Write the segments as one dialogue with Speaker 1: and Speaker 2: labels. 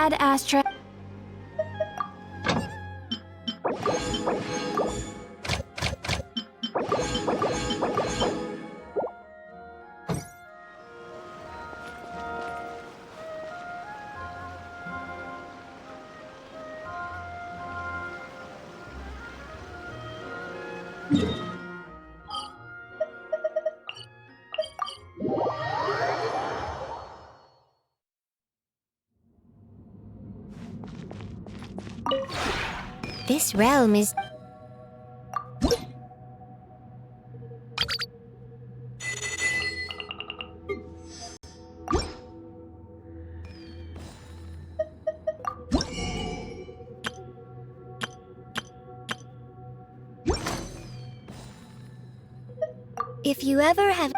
Speaker 1: bad ashtray.
Speaker 2: This realm is... If you ever have...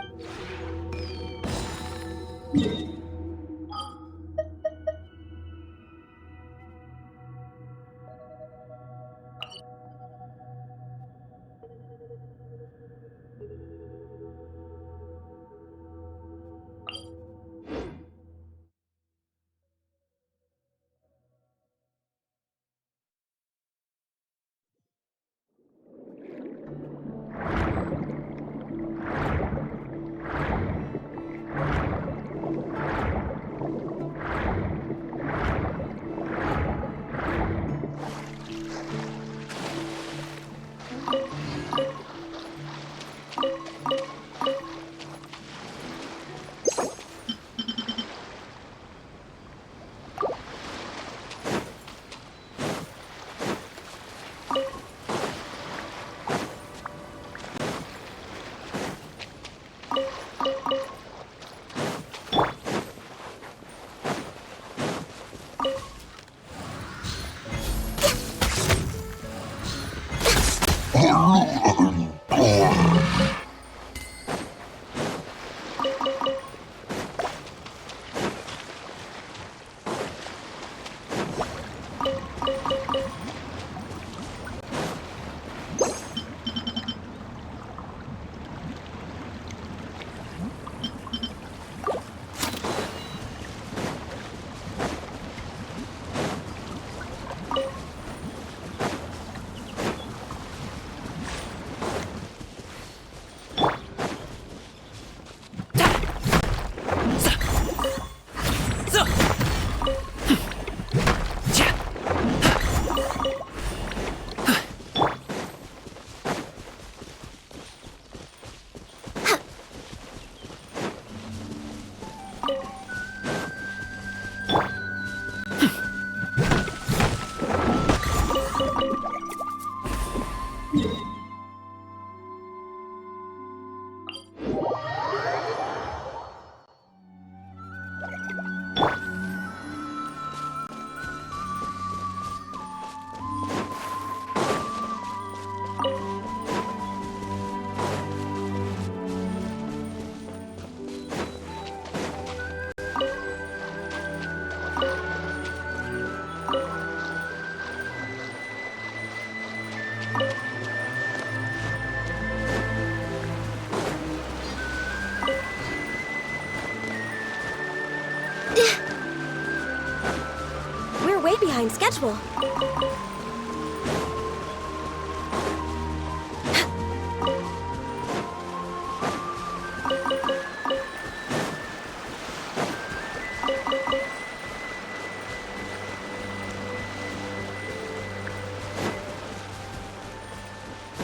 Speaker 2: We're way behind schedule.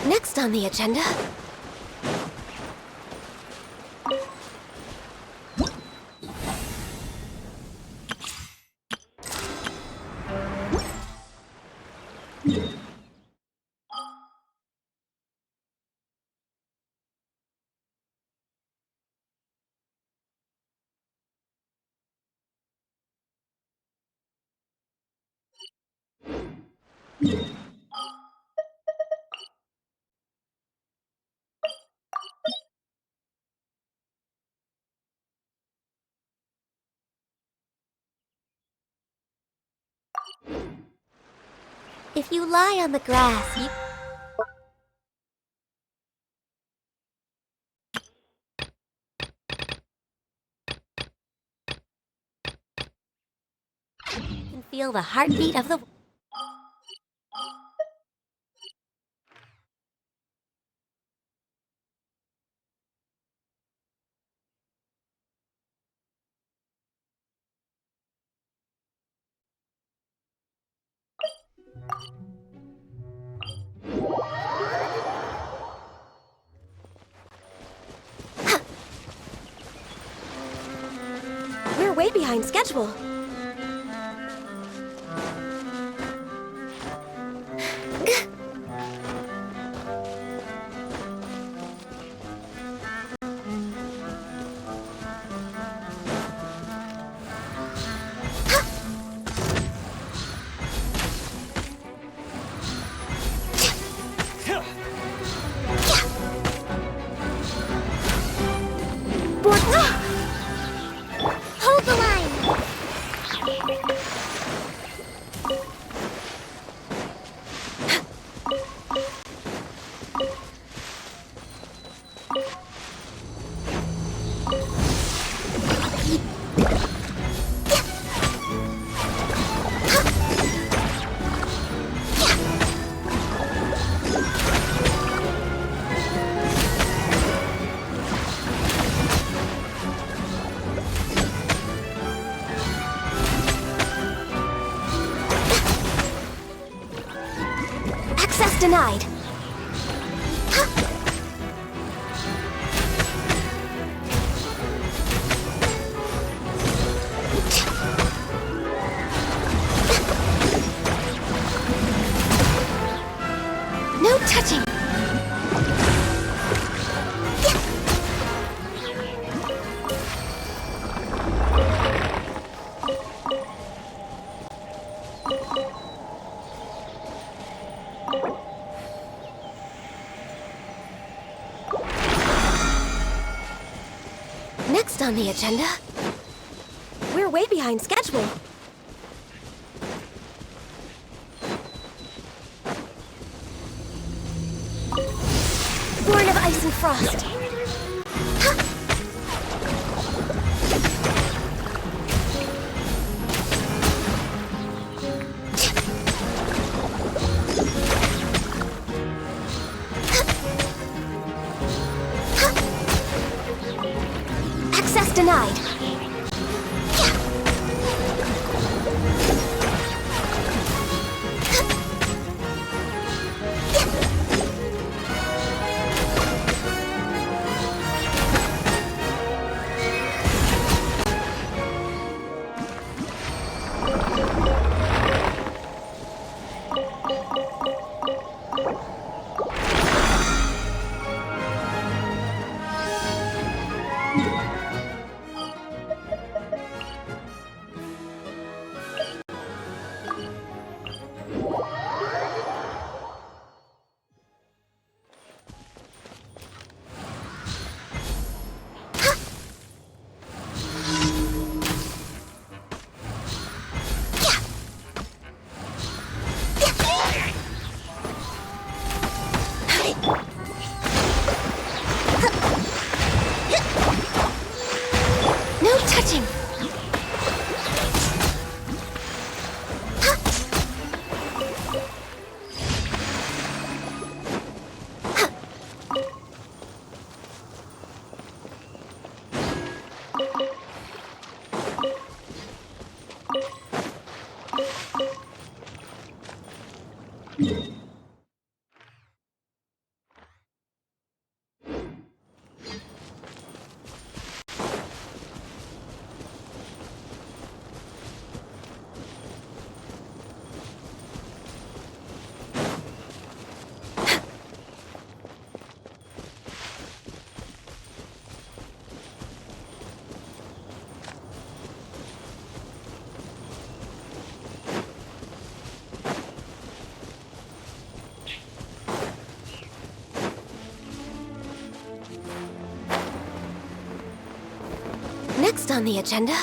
Speaker 2: Next on the agenda... If you lie on the grass, you... can feel the heartbeat of the... We're way behind schedule. Hold the line! Access denied. No touching. Next on the agenda, we're way behind schedule. Born of ice and frost. Access denied. No touching. Next on the agenda,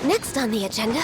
Speaker 2: Next on the agenda...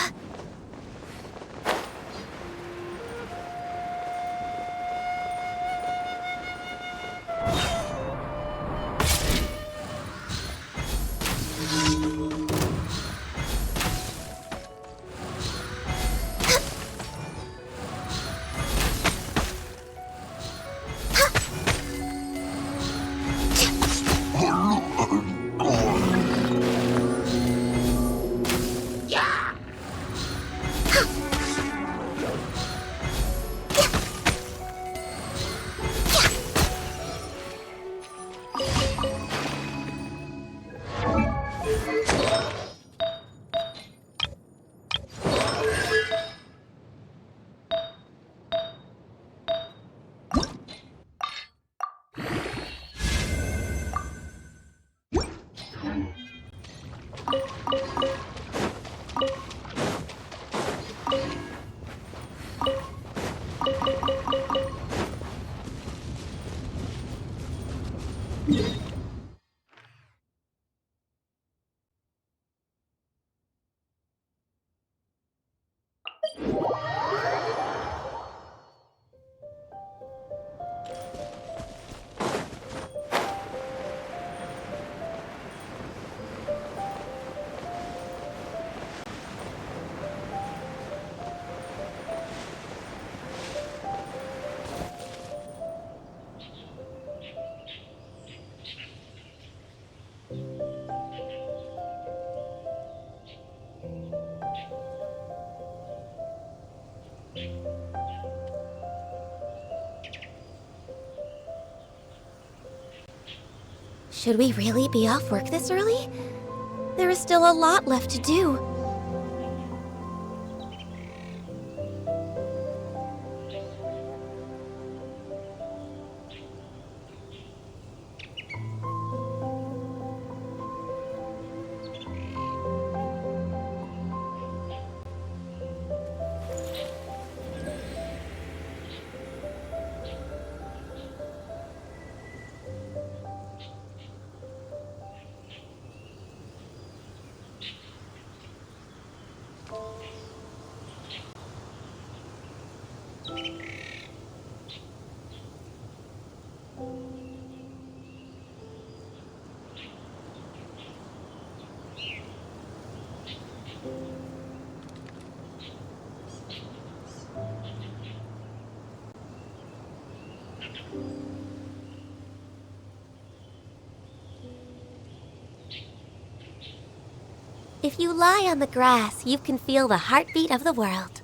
Speaker 2: Should we really be off work this early? There is still a lot left to do. If you lie on the grass, you can feel the heartbeat of the world.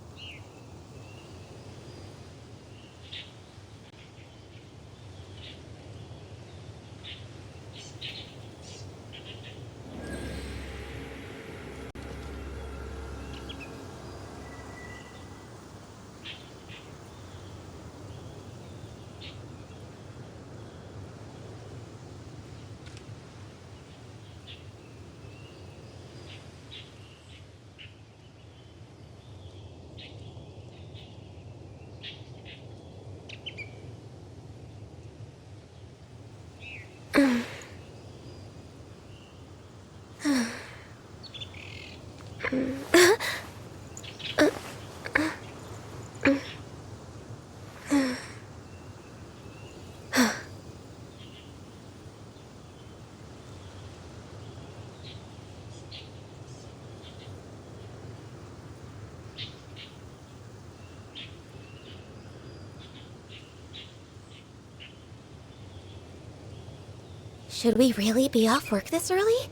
Speaker 2: Should we really be off work this early?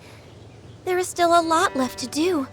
Speaker 2: There is still a lot left to do.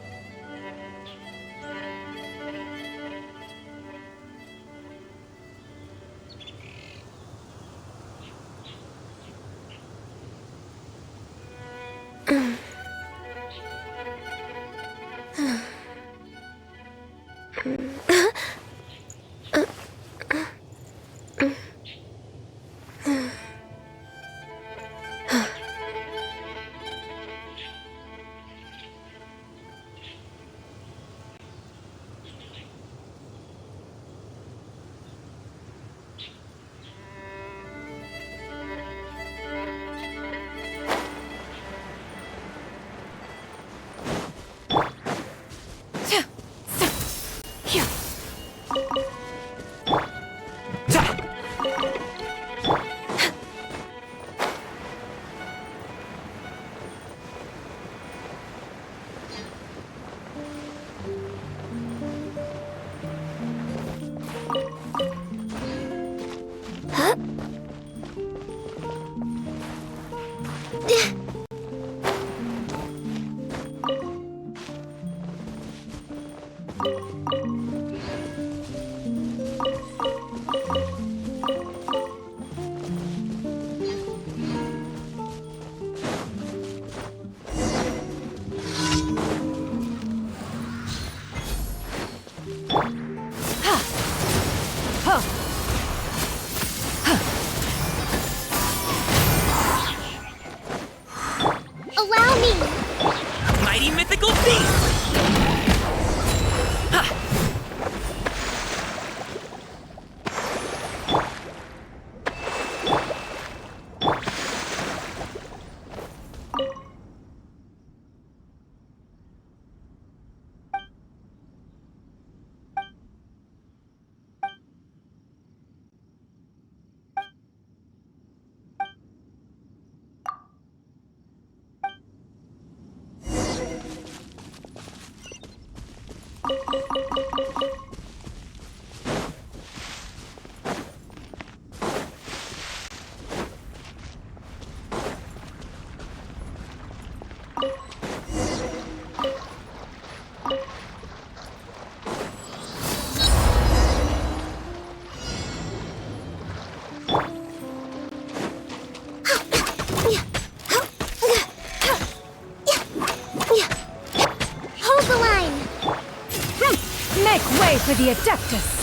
Speaker 1: for the Adeptus!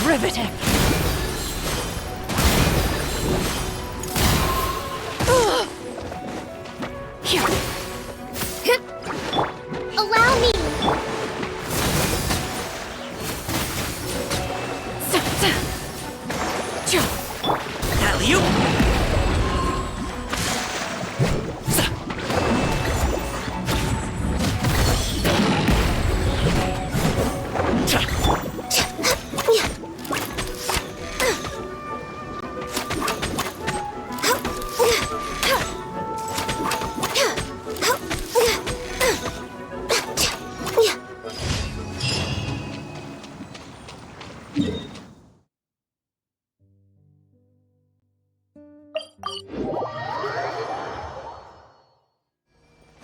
Speaker 1: Riveting!
Speaker 2: Allow me!
Speaker 3: Alley-oop!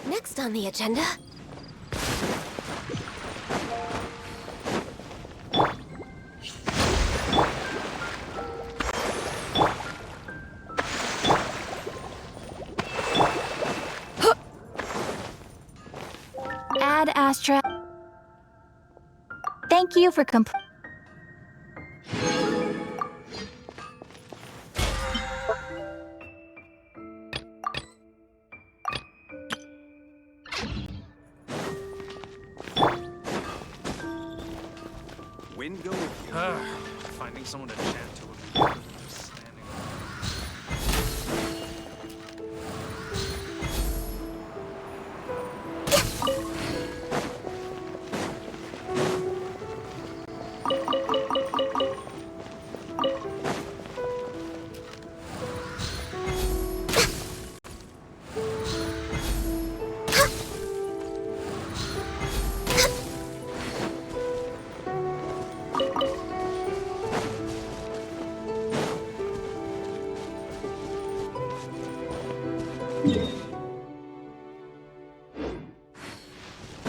Speaker 2: Next on the agenda...
Speaker 1: Ad Astra. Thank you for
Speaker 4: Wind go with you. Finding someone to chat to would be better than just standing around.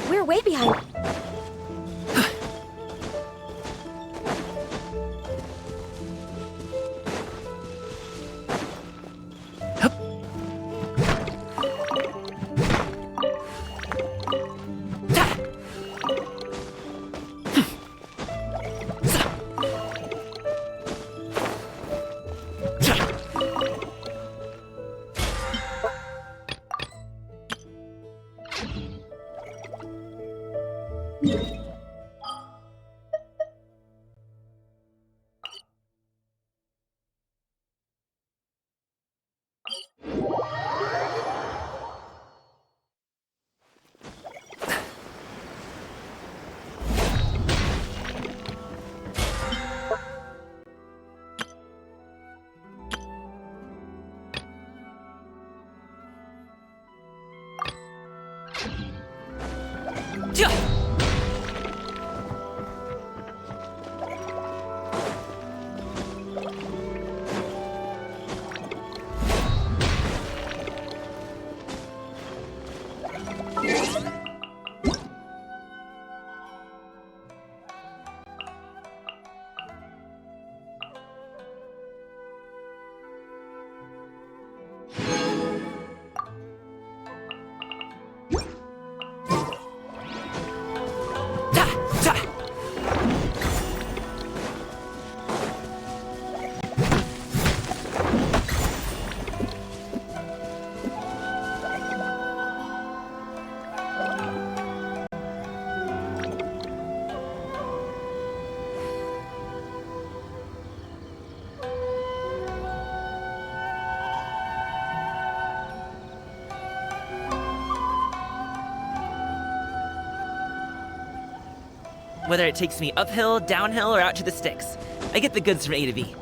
Speaker 2: We're way behind.
Speaker 3: Whether it takes me uphill, downhill, or out to the sticks, I get the goods from A to B.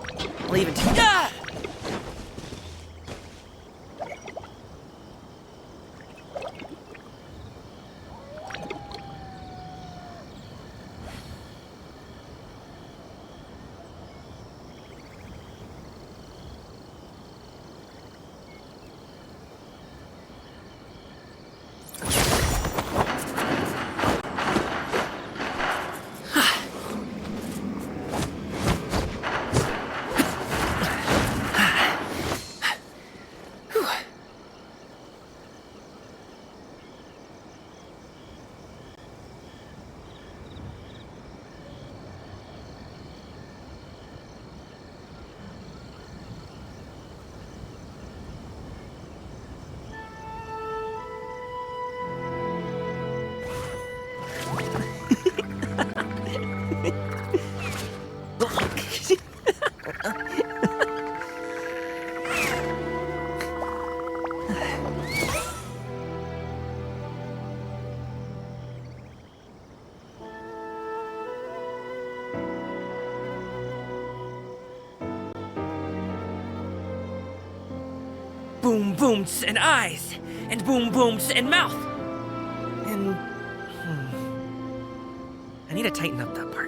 Speaker 3: I'll even take... Ah! Boom booms and eyes, and boom booms and mouth. And I need to tighten up that part.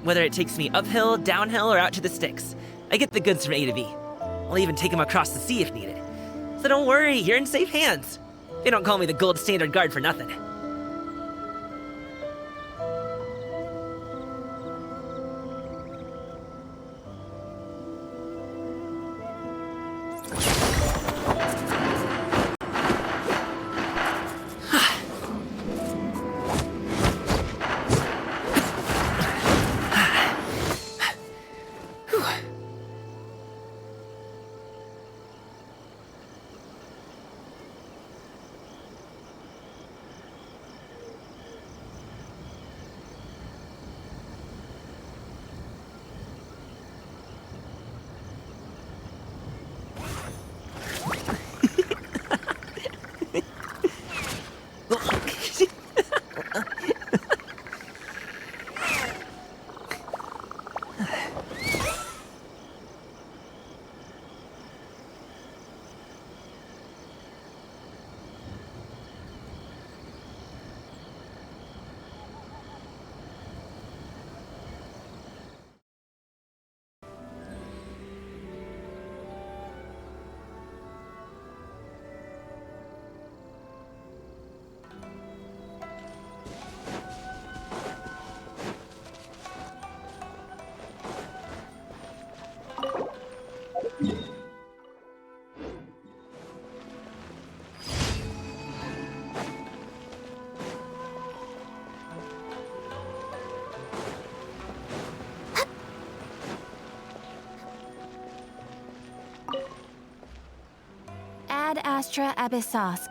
Speaker 3: Whether it takes me uphill, downhill, or out to the sticks, I get the goods from A to B. I'll even take them across the sea if needed. So don't worry, you're in safe hands. They don't call me the gold standard guard for nothing.
Speaker 2: Ad Astra Abyssos.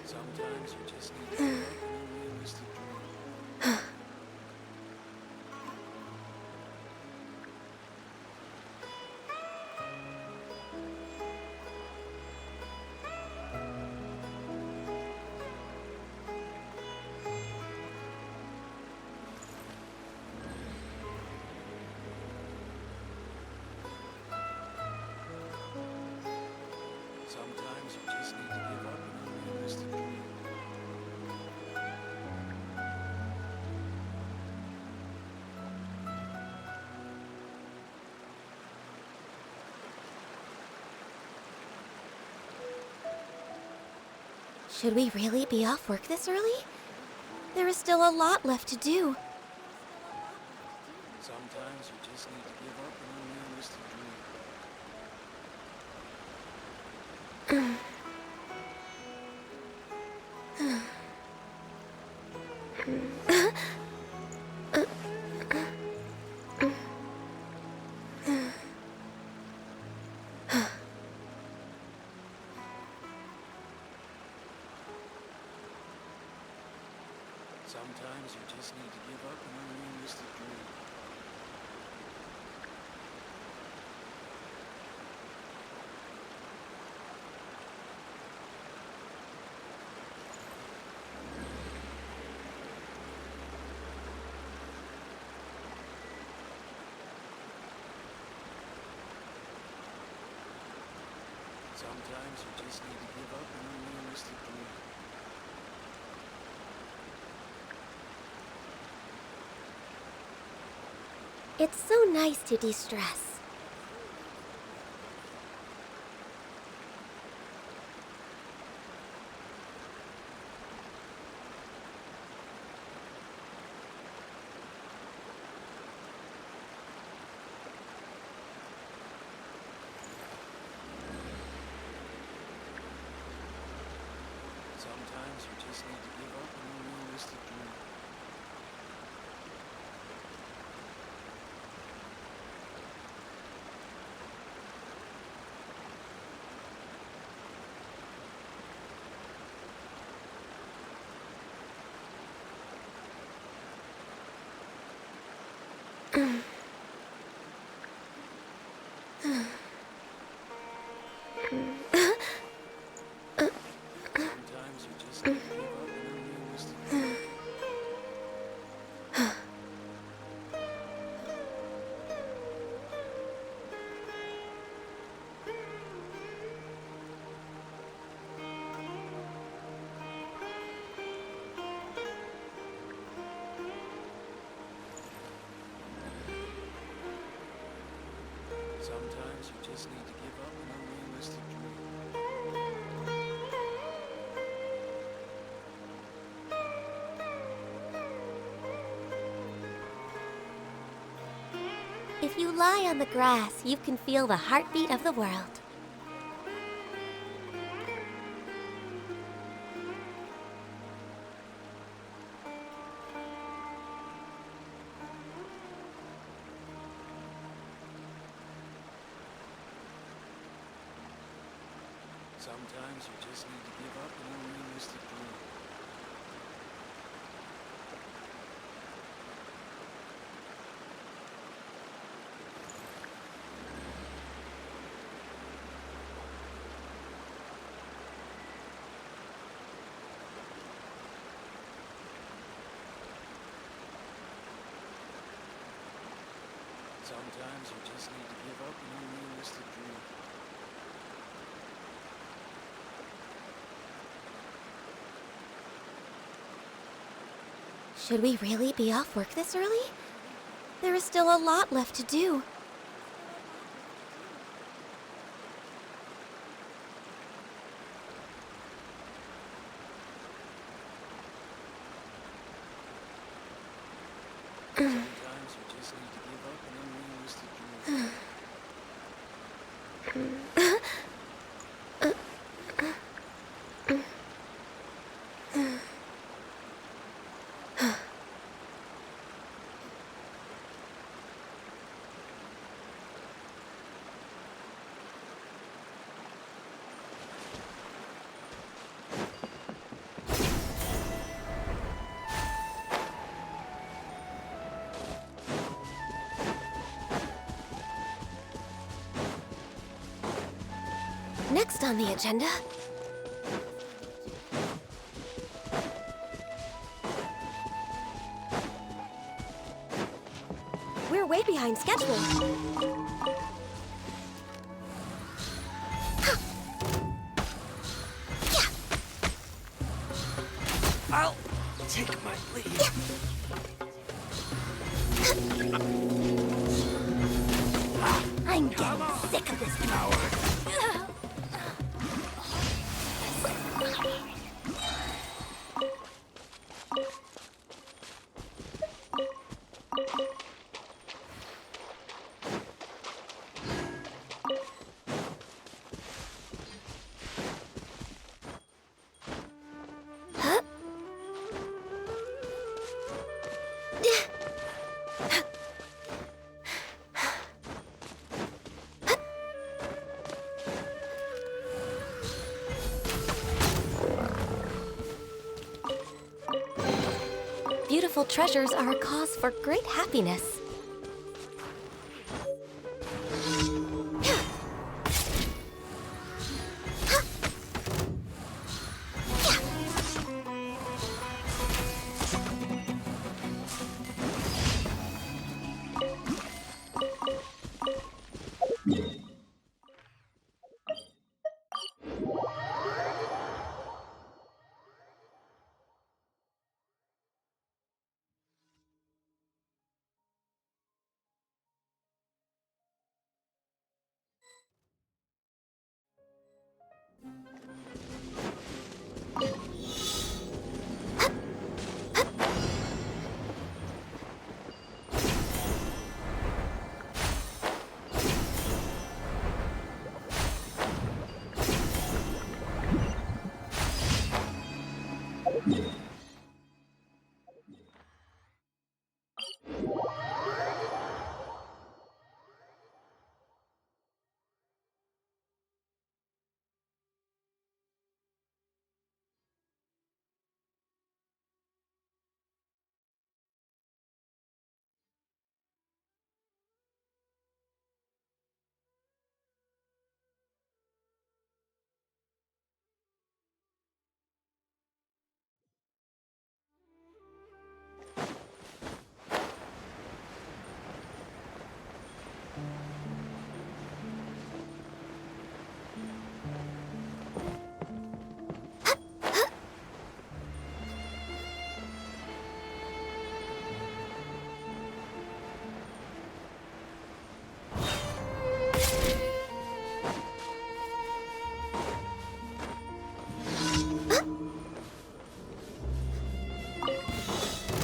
Speaker 4: Sometimes you just need to live in a realistic dream. Sometimes you just need to give up an unrealistic dream.
Speaker 2: Should we really be off work this early? There is still a lot left to do.
Speaker 4: Sometimes you just need to give up an unrealistic dream. Sometimes you just need to give up an unrealistic dream. Sometimes you just need to give up an unrealistic dream.
Speaker 2: It's so nice to de-stress.
Speaker 4: Sometimes you just need to give up an unrealistic dream. Sometimes you just need to give up an unrealistic dream. Sometimes you just need to give up an unrealistic dream.
Speaker 2: If you lie on the grass, you can feel the heartbeat of the world.
Speaker 4: Sometimes you just need to give up an unrealistic dream. Sometimes you just need to give up an unrealistic dream.
Speaker 2: Should we really be off work this early? There is still a lot left to do.
Speaker 4: Sometimes you just need to give up an unrealistic dream.
Speaker 2: Next on the agenda... We're way behind schedule.
Speaker 3: I'll take my leave.
Speaker 2: I'm getting sick of this coward. Beautiful treasures are a cause for great happiness.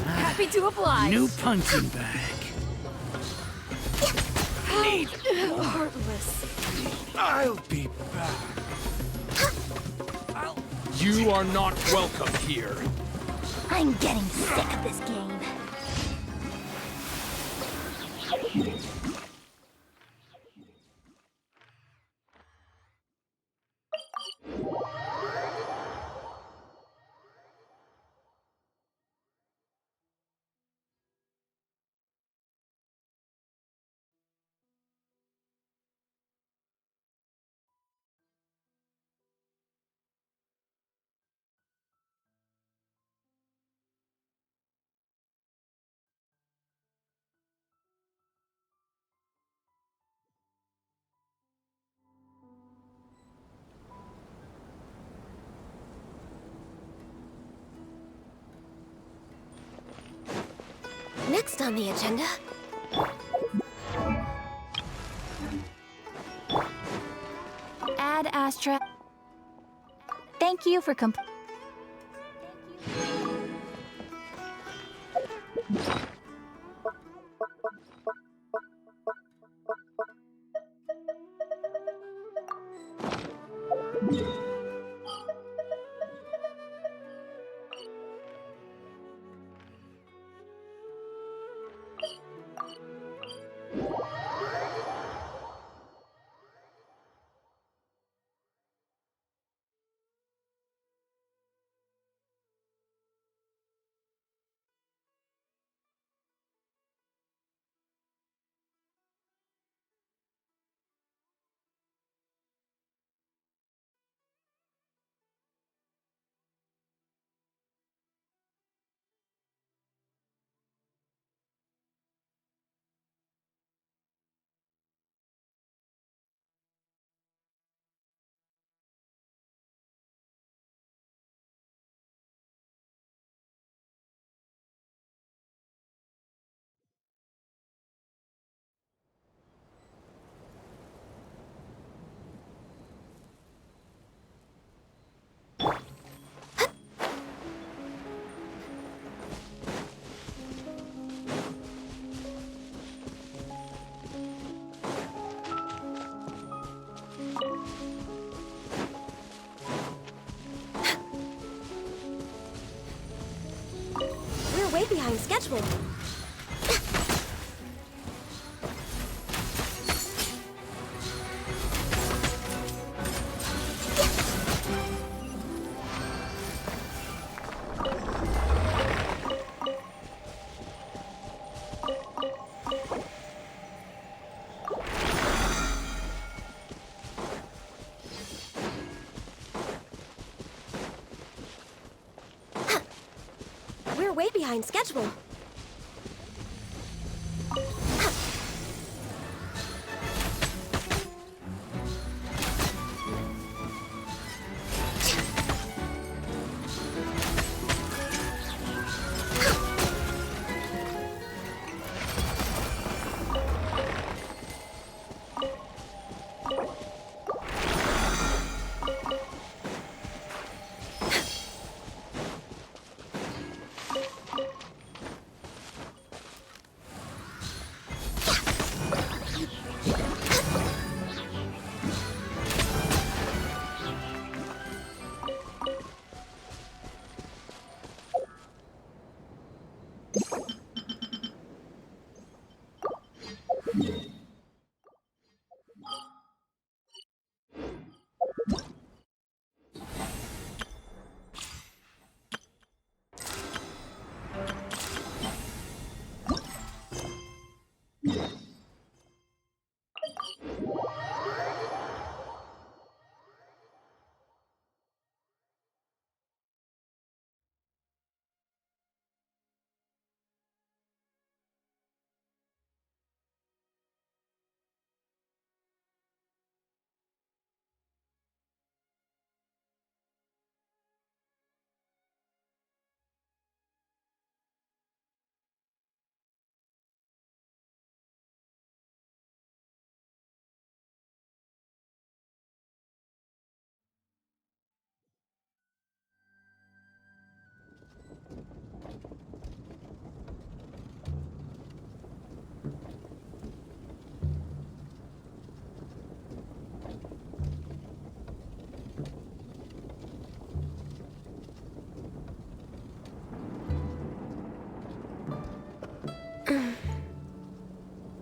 Speaker 1: Happy to oblige.
Speaker 5: New punching bag.
Speaker 1: Heartless.
Speaker 5: I'll be back. You are not welcome here.
Speaker 2: I'm getting sick of this game. Next on the agenda...
Speaker 6: Ad Astra. Thank you for
Speaker 2: behind schedule. We're way behind schedule.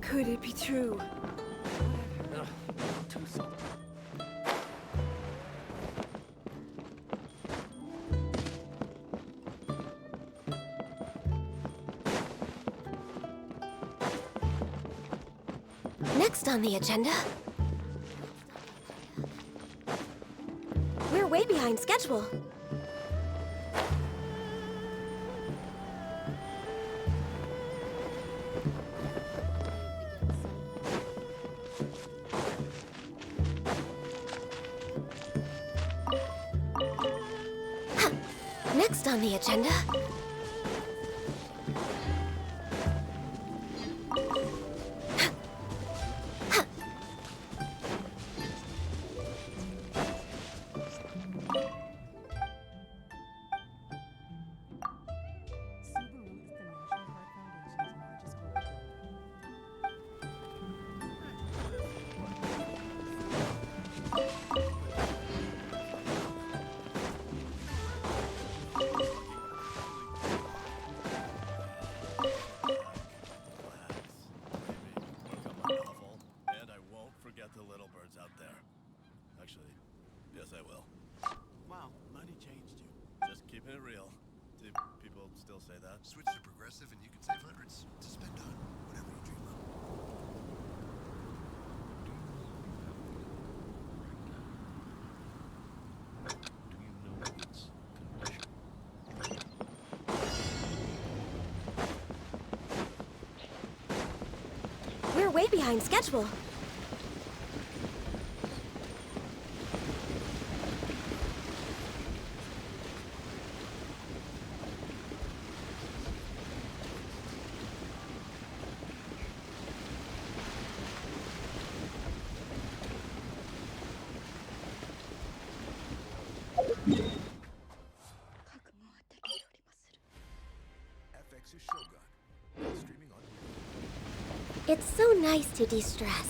Speaker 1: Could it be true?
Speaker 2: Next on the agenda... We're way behind schedule. Next on the agenda...
Speaker 7: Switch to progressive and you can save hundreds to spend on whatever you dream of.
Speaker 2: We're way behind schedule. It's so nice to de-stress.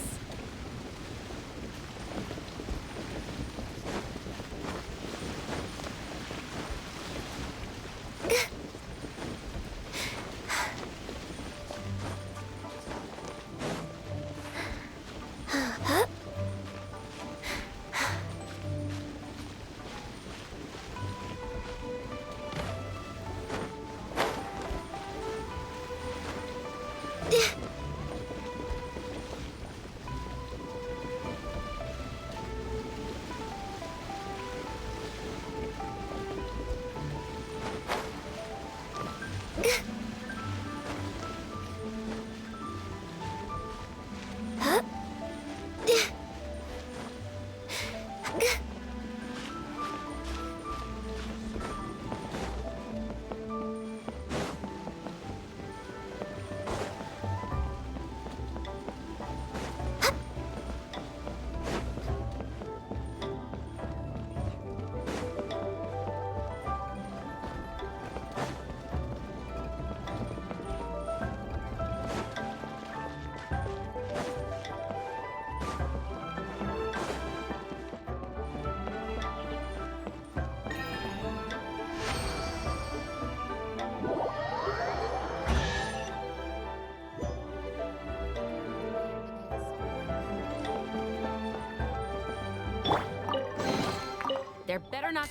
Speaker 8: There better not.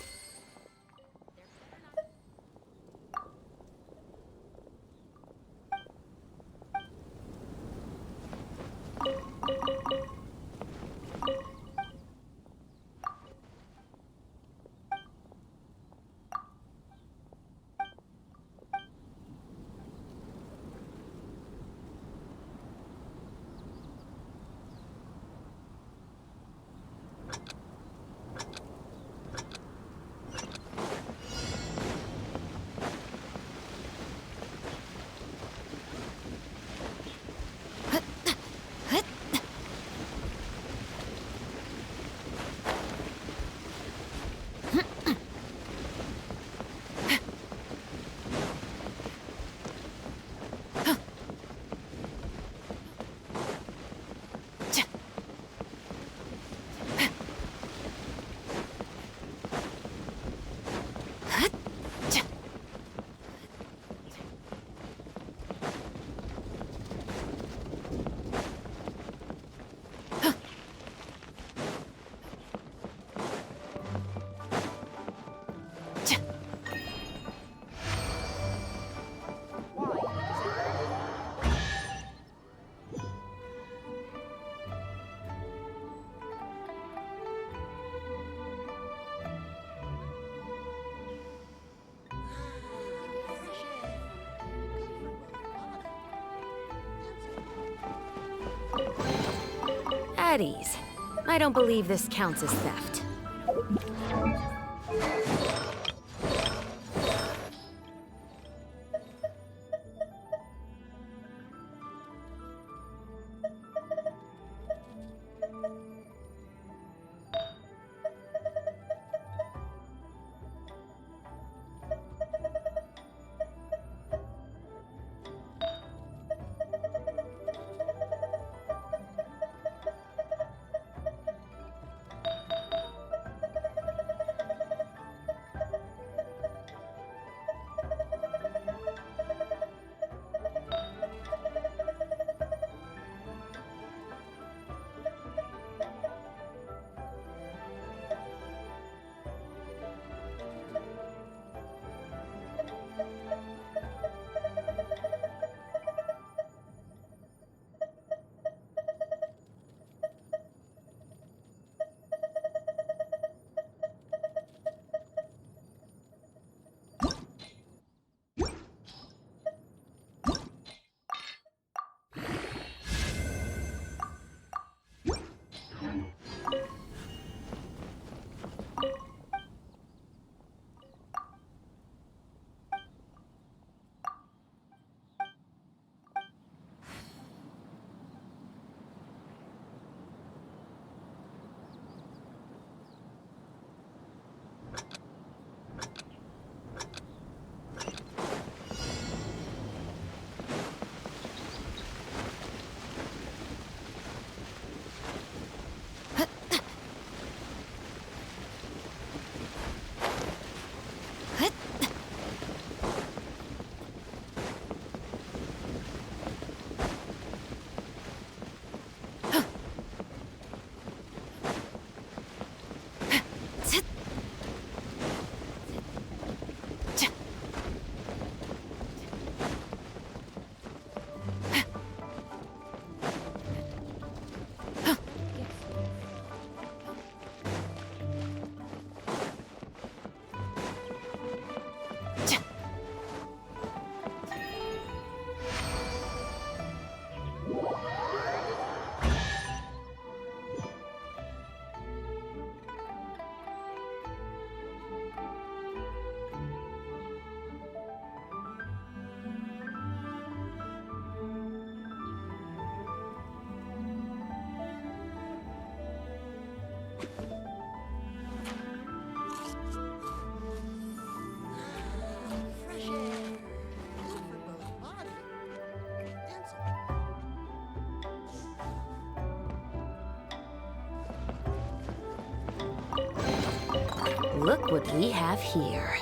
Speaker 8: At ease. I don't believe this counts as theft. Look what we have here.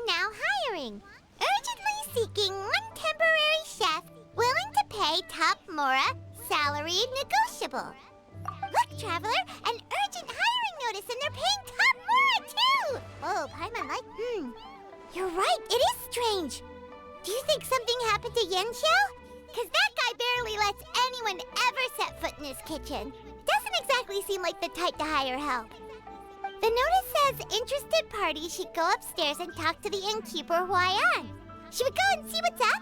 Speaker 2: Now hiring. Urgently seeking one temporary chef willing to pay top Mora, salary negotiable. Look, Traveler, an urgent hiring notice and they're paying top Mora too! Oh, Paimon, You're right, it is strange. Do you think something happened to Yenshao? Cause that guy barely lets anyone ever set foot in his kitchen. Doesn't exactly seem like the type to hire help. The notice says interested parties should go upstairs and talk to the innkeeper Huayan. Should we go and see what's up?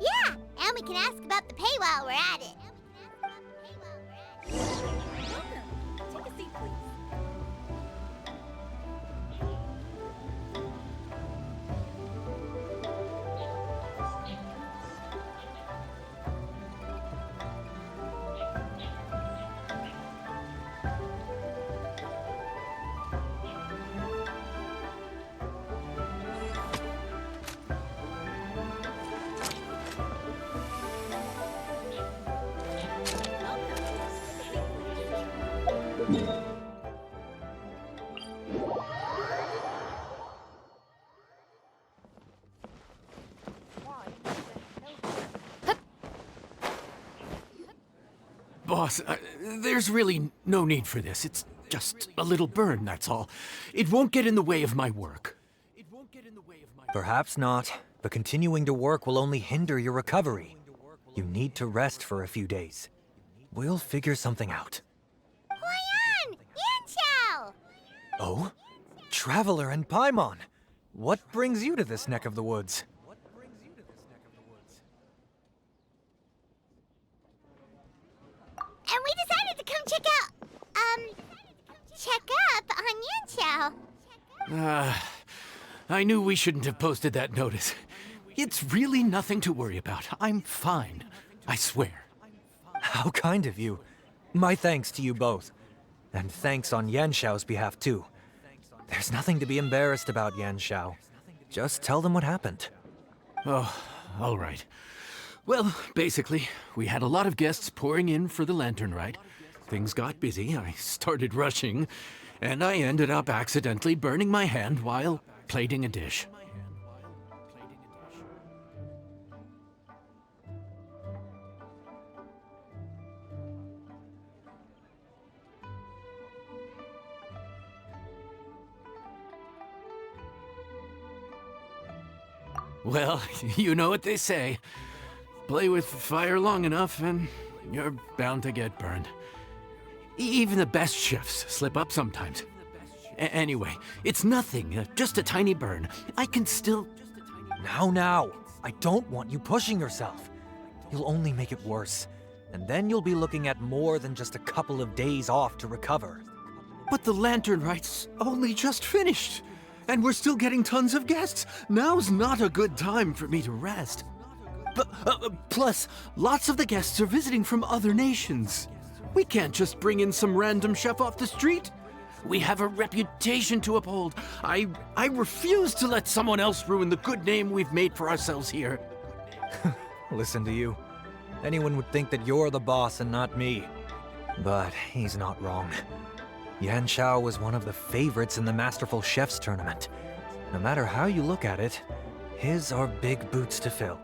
Speaker 2: Yeah, and we can ask about the pay while we're at it.
Speaker 1: Take a seat, please.
Speaker 5: Boss, there's really no need for this. It's just a little burn, that's all. It won't get in the way of my work.
Speaker 9: Perhaps not, but continuing to work will only hinder your recovery. You need to rest for a few days. We'll figure something out.
Speaker 2: Huayan! Yanxiao!
Speaker 9: Oh? Traveler and Paimon! What brings you to this neck of the woods?
Speaker 2: And we decided to come check up on Yanxiao.
Speaker 5: I knew we shouldn't have posted that notice. It's really nothing to worry about. I'm fine. I swear.
Speaker 9: How kind of you. My thanks to you both. And thanks on Yanxiao's behalf, too. There's nothing to be embarrassed about, Yanxiao. Just tell them what happened.
Speaker 5: Oh, all right. Well, basically, we had a lot of guests pouring in for the lantern ride. Things got busy, I started rushing, and I ended up accidentally burning my hand while plating a dish. Well, you know what they say. Play with fire long enough and you're bound to get burned. Even the best chefs slip up sometimes. Anyway, it's nothing, just a tiny burn. I can still...
Speaker 9: Now. I don't want you pushing yourself. You'll only make it worse. and then you'll be looking at more than just a couple of days off to recover.
Speaker 5: But the lantern rites only just finished, and we're still getting tons of guests. Now's not a good time for me to rest. Plus, lots of the guests are visiting from other nations. We can't just bring in some random chef off the street. We have a reputation to uphold. I refuse to let someone else ruin the good name we've made for ourselves here.
Speaker 9: Listen to you. Anyone would think that you're the boss and not me. But he's not wrong. Yan Xiao was one of the favorites in the Masterful Chefs tournament. No matter how you look at it, his are big boots to fill.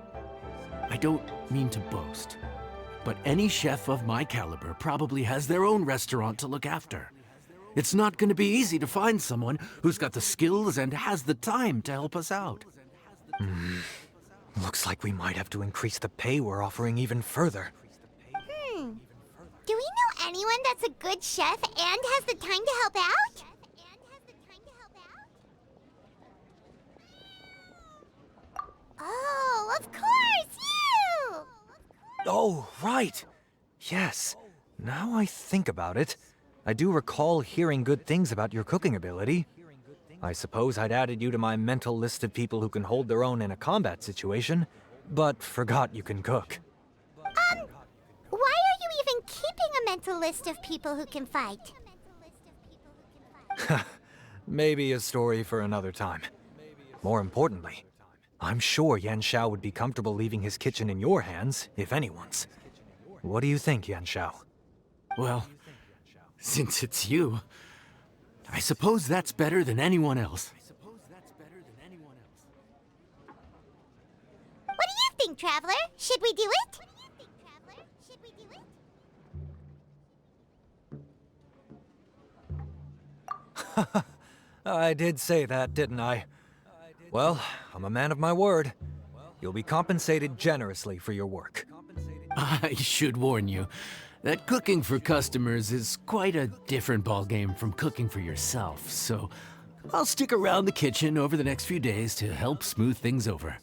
Speaker 5: I don't mean to boast, but any chef of my caliber probably has their own restaurant to look after. It's not going to be easy to find someone who's got the skills and has the time to help us out.
Speaker 9: Looks like we might have to increase the pay we're offering even further.
Speaker 2: Do we know anyone that's a good chef and has the time to help out? Oh, of course, you!
Speaker 9: Oh, right. Yes. Now I think about it, I do recall hearing good things about your cooking ability. I suppose I'd added you to my mental list of people who can hold their own in a combat situation, but forgot you can cook.
Speaker 2: Why are you even keeping a mental list of people who can fight?
Speaker 9: Maybe a story for another time. More importantly, I'm sure Yan Xiao would be comfortable leaving his kitchen in your hands, if anyone's. What do you think, Yan Xiao?
Speaker 5: Well, since it's you, I suppose that's better than anyone else.
Speaker 2: What do you think, Traveler? Should we do it?
Speaker 9: I did say that, didn't I? Well, I'm a man of my word. You'll be compensated generously for your work.
Speaker 5: I should warn you that cooking for customers is quite a different ballgame from cooking for yourself, so I'll stick around the kitchen over the next few days to help smooth things over.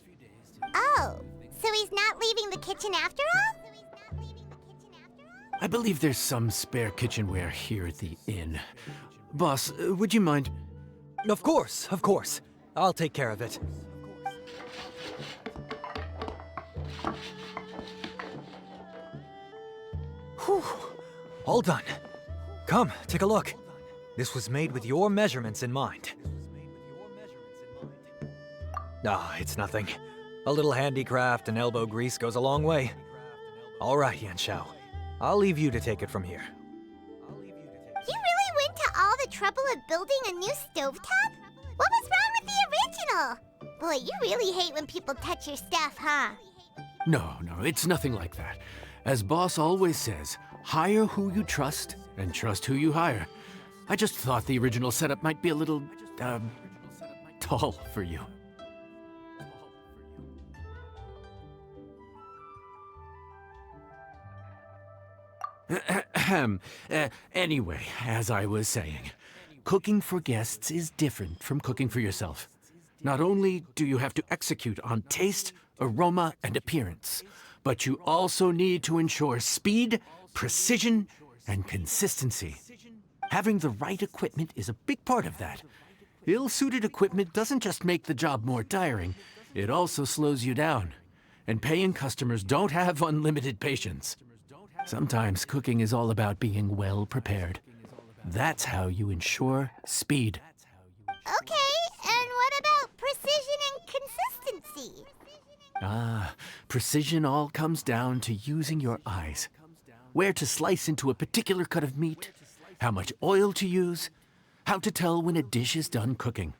Speaker 2: Oh, so he's not leaving the kitchen after all?
Speaker 5: I believe there's some spare kitchenware here at the inn. Boss, would you mind?
Speaker 9: Of course, of course. I'll take care of it. Whew. All done. Come, take a look. This was made with your measurements in mind. Ah, it's nothing. A little handicraft and elbow grease goes a long way. All right, Yan Xiao. I'll leave you to take it from here.
Speaker 2: You really went to all the trouble of building a new stovetop? What was wrong with the original? Boy, you really hate when people touch your stuff, huh?
Speaker 5: No, it's nothing like that. As Boss always says, hire who you trust and trust who you hire. I just thought the original setup might be a little, tall for you. Anyway, as I was saying, cooking for guests is different from cooking for yourself. Not only do you have to execute on taste, aroma, and appearance, but you also need to ensure speed, precision, and consistency. Having the right equipment is a big part of that. Ill-suited equipment doesn't just make the job more tiring, it also slows you down. And paying customers don't have unlimited patience. Sometimes cooking is all about being well prepared. That's how you ensure speed.
Speaker 2: Okay, and what about precision and consistency?
Speaker 5: Precision all comes down to using your eyes. Where to slice into a particular cut of meat, how much oil to use, how to tell when a dish is done cooking.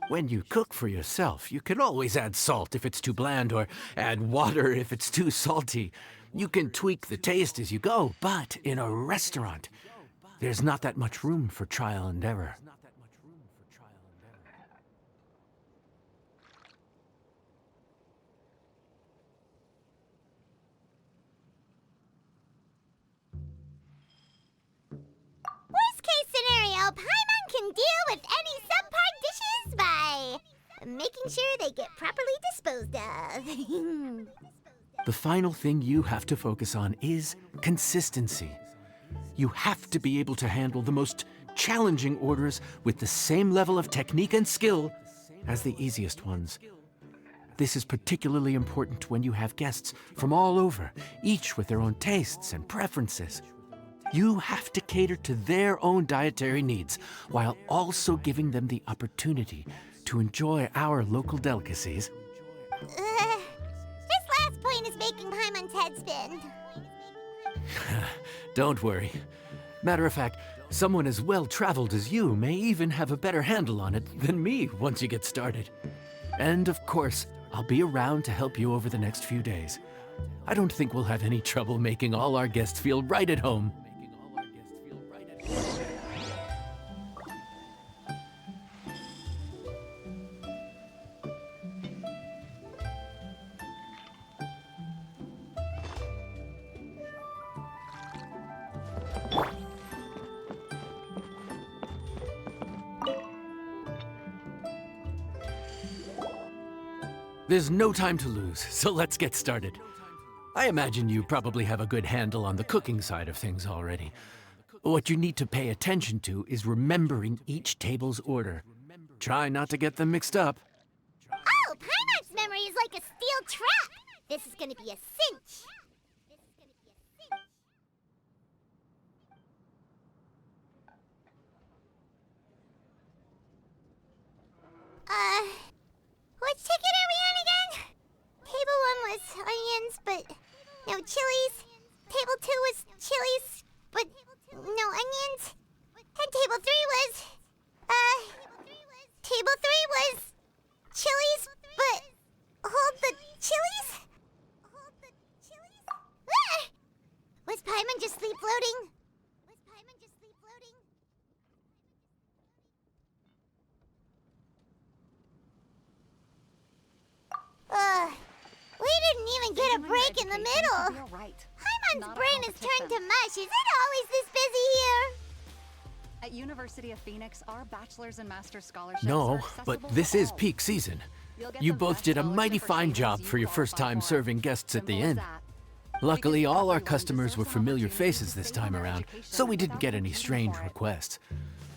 Speaker 5: When you cook for yourself, you can always add salt if it's too bland or add water if it's too salty. You can tweak the taste as you go, but in a restaurant, there's not that much room for trial and error.
Speaker 2: Worst case scenario, Paimon can deal with any subpar dishes by making sure they get properly disposed of.
Speaker 5: The final thing you have to focus on is consistency. You have to be able to handle the most challenging orders with the same level of technique and skill as the easiest ones. This is particularly important when you have guests from all over, each with their own tastes and preferences. You have to cater to their own dietary needs while also giving them the opportunity to enjoy our local delicacies.
Speaker 2: This last point is making Paimon's head spin.
Speaker 5: Don't worry. Matter of fact, someone as well-traveled as you may even have a better handle on it than me once you get started. And of course, I'll be around to help you over the next few days. I don't think we'll have any trouble making all our guests feel right at home. There's no time to lose, so let's get started. I imagine you probably have a good handle on the cooking side of things already. What you need to pay attention to is remembering each table's order. Try not to get them mixed up.
Speaker 2: Oh, Paimon's memory is like a steel trap. This is gonna be a cinch. Which ticket are we on again? Table 1 was onions, but no chilies. Table 2 was chilies, but no onions. And table 3 was, table 3 was chilies, but hold the chilies? Ah! Was Paimon just sleep floating? We didn't even get a break in the middle. Paimon's brain has turned to mush. Is it always this busy here?
Speaker 10: At University of Phoenix, our bachelor's and master's scholarships
Speaker 5: No,
Speaker 10: are accessible
Speaker 5: but
Speaker 10: to
Speaker 5: this is
Speaker 10: all.
Speaker 5: peak season.
Speaker 10: You'll get
Speaker 5: You
Speaker 10: the
Speaker 5: both
Speaker 10: best
Speaker 5: did a
Speaker 10: scholarship
Speaker 5: mighty
Speaker 10: for
Speaker 5: fine
Speaker 10: tables
Speaker 5: job
Speaker 10: you
Speaker 5: for your first
Speaker 10: qualify
Speaker 5: time
Speaker 10: for.
Speaker 5: serving guests at the
Speaker 10: Simple as
Speaker 5: inn.
Speaker 10: that.
Speaker 5: Luckily,
Speaker 10: Because
Speaker 5: all our
Speaker 10: everyone
Speaker 5: customers were
Speaker 10: deserves an
Speaker 5: familiar
Speaker 10: opportunity to
Speaker 5: faces this
Speaker 10: save
Speaker 5: time
Speaker 10: on their
Speaker 5: around,
Speaker 10: education
Speaker 5: so we didn't
Speaker 10: without
Speaker 5: get any
Speaker 10: paying
Speaker 5: strange
Speaker 10: for it.
Speaker 5: requests.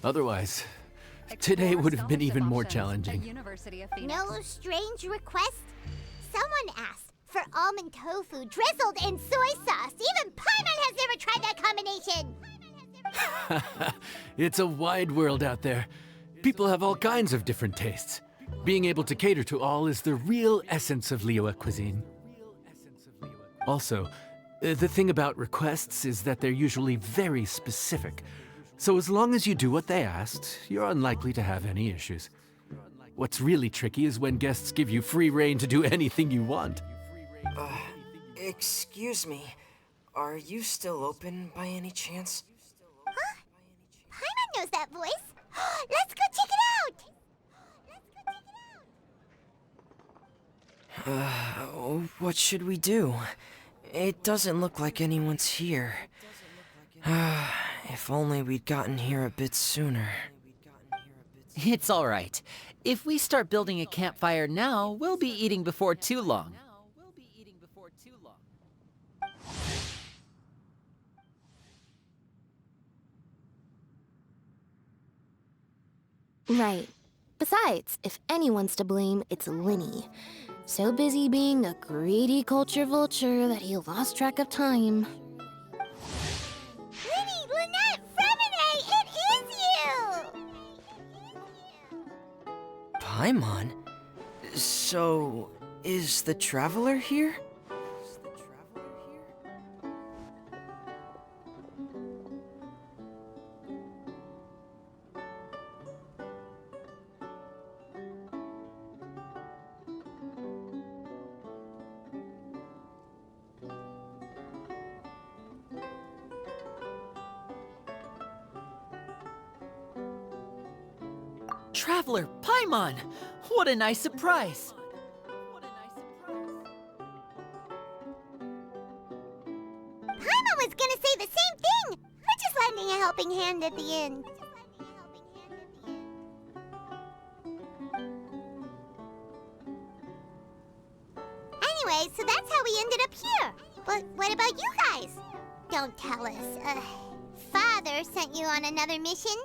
Speaker 5: Otherwise,
Speaker 10: Explore
Speaker 5: today would have been
Speaker 10: scholarship
Speaker 5: even more
Speaker 10: options at
Speaker 5: challenging.
Speaker 10: University of Phoenix.
Speaker 2: No strange request? Someone asked for almond tofu drizzled in soy sauce. Even Paimon has never tried that combination.
Speaker 5: It's a wide world out there. People have all kinds of different tastes. Being able to cater to all is the real essence of Liyue cuisine. Also, the thing about requests is that they're usually very specific. So as long as you do what they asked, you're unlikely to have any issues. What's really tricky is when guests give you free rein to do anything you want.
Speaker 3: Excuse me. Are you still open by any chance?
Speaker 2: Huh? Paimon knows that voice. Let's go check it out.
Speaker 3: What should we do? It doesn't look like anyone's here. If only we'd gotten here a bit sooner.
Speaker 11: It's all right. If we start building a campfire now, we'll be eating before too long.
Speaker 12: Right. Besides, if anyone's to blame, it's Linny. So busy being a greedy culture vulture that he lost track of time.
Speaker 2: Linny, Lynette, Fremine, it is you!
Speaker 3: Paimon? So, is the Traveler here?
Speaker 11: Traveler, Paimon! What a nice surprise!
Speaker 2: Paimon was gonna say the same thing! We're just lending a helping hand at the end. Anyways, guys, so that's how we ended up here. But what about you guys? Don't tell us. Father sent you on another mission?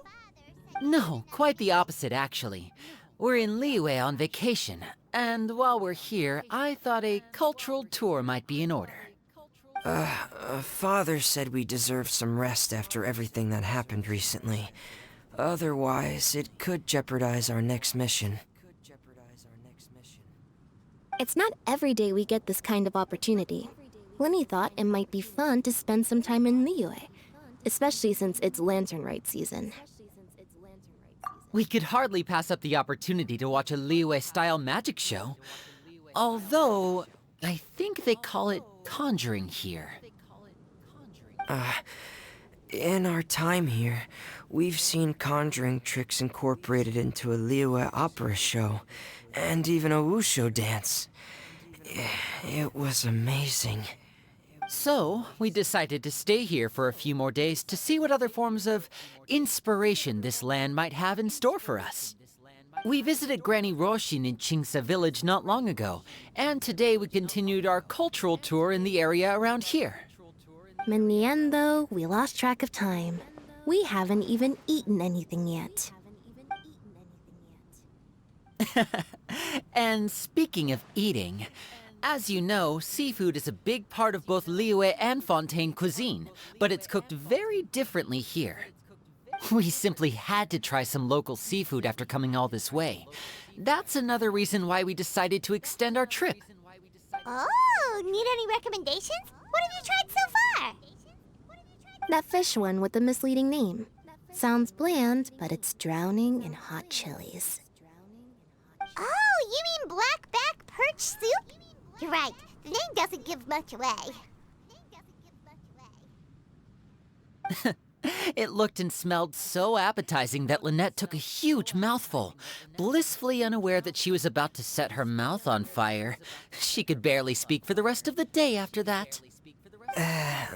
Speaker 11: No, quite the opposite, actually. We're in Liyue on vacation, and while we're here, I thought a cultural tour might be in order.
Speaker 13: Father said we deserve some rest after everything that happened recently. Otherwise, it could jeopardize our next mission.
Speaker 12: It's not every day we get this kind of opportunity. Lenny thought it might be fun to spend some time in Liyue, especially since it's Lantern Rite season.
Speaker 11: We could hardly pass up the opportunity to watch a Liyue-style magic show. Although, I think they call it conjuring here.
Speaker 13: In our time here, we've seen conjuring tricks incorporated into a Liyue opera show, and even a wushu dance. It was amazing.
Speaker 11: So, we decided to stay here for a few more days to see what other forms of inspiration this land might have in store for us. We visited Granny Roshin in Chingsa village not long ago, and today we continued our cultural tour in the area around here.
Speaker 12: In the end, though, we lost track of time. We haven't even eaten anything yet.
Speaker 11: And speaking of eating, as you know, seafood is a big part of both Liyue and Fontaine cuisine, but it's cooked very differently here. We simply had to try some local seafood after coming all this way. That's another reason why we decided to extend our trip.
Speaker 2: Oh, need any recommendations? What have you tried so far?
Speaker 12: That fish one with the misleading name. Sounds bland, but it's drowning in hot chilies.
Speaker 2: Oh, you mean blackback perch soup? You're right, the name doesn't give much away.
Speaker 11: It looked and smelled so appetizing that Lynette took a huge mouthful, blissfully unaware that she was about to set her mouth on fire. She could barely speak for the rest of the day after that.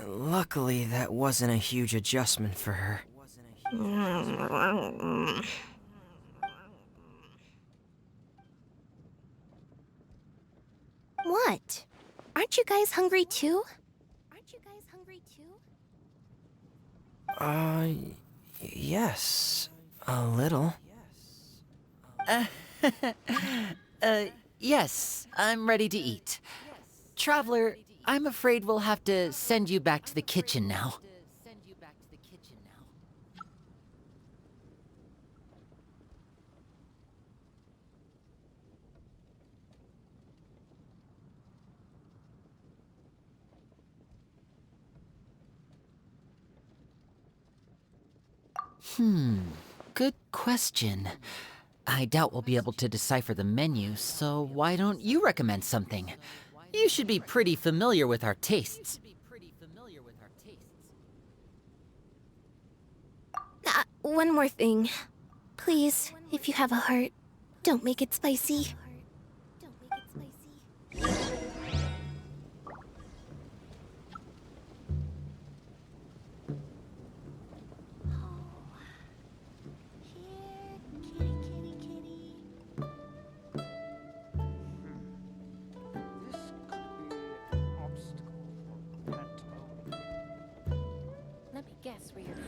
Speaker 13: Luckily, that wasn't a huge adjustment for her.
Speaker 12: What? Aren't you guys hungry too?
Speaker 13: Yes. A little.
Speaker 11: Yes, I'm ready to eat. Traveler, I'm afraid we'll have to send you back to the kitchen now. Good question. I doubt we'll be able to decipher the menu, so why don't you recommend something? You should be pretty familiar with our tastes.
Speaker 12: One more thing. Please, if you have a heart, don't make it spicy.
Speaker 1: Let me guess where you're from.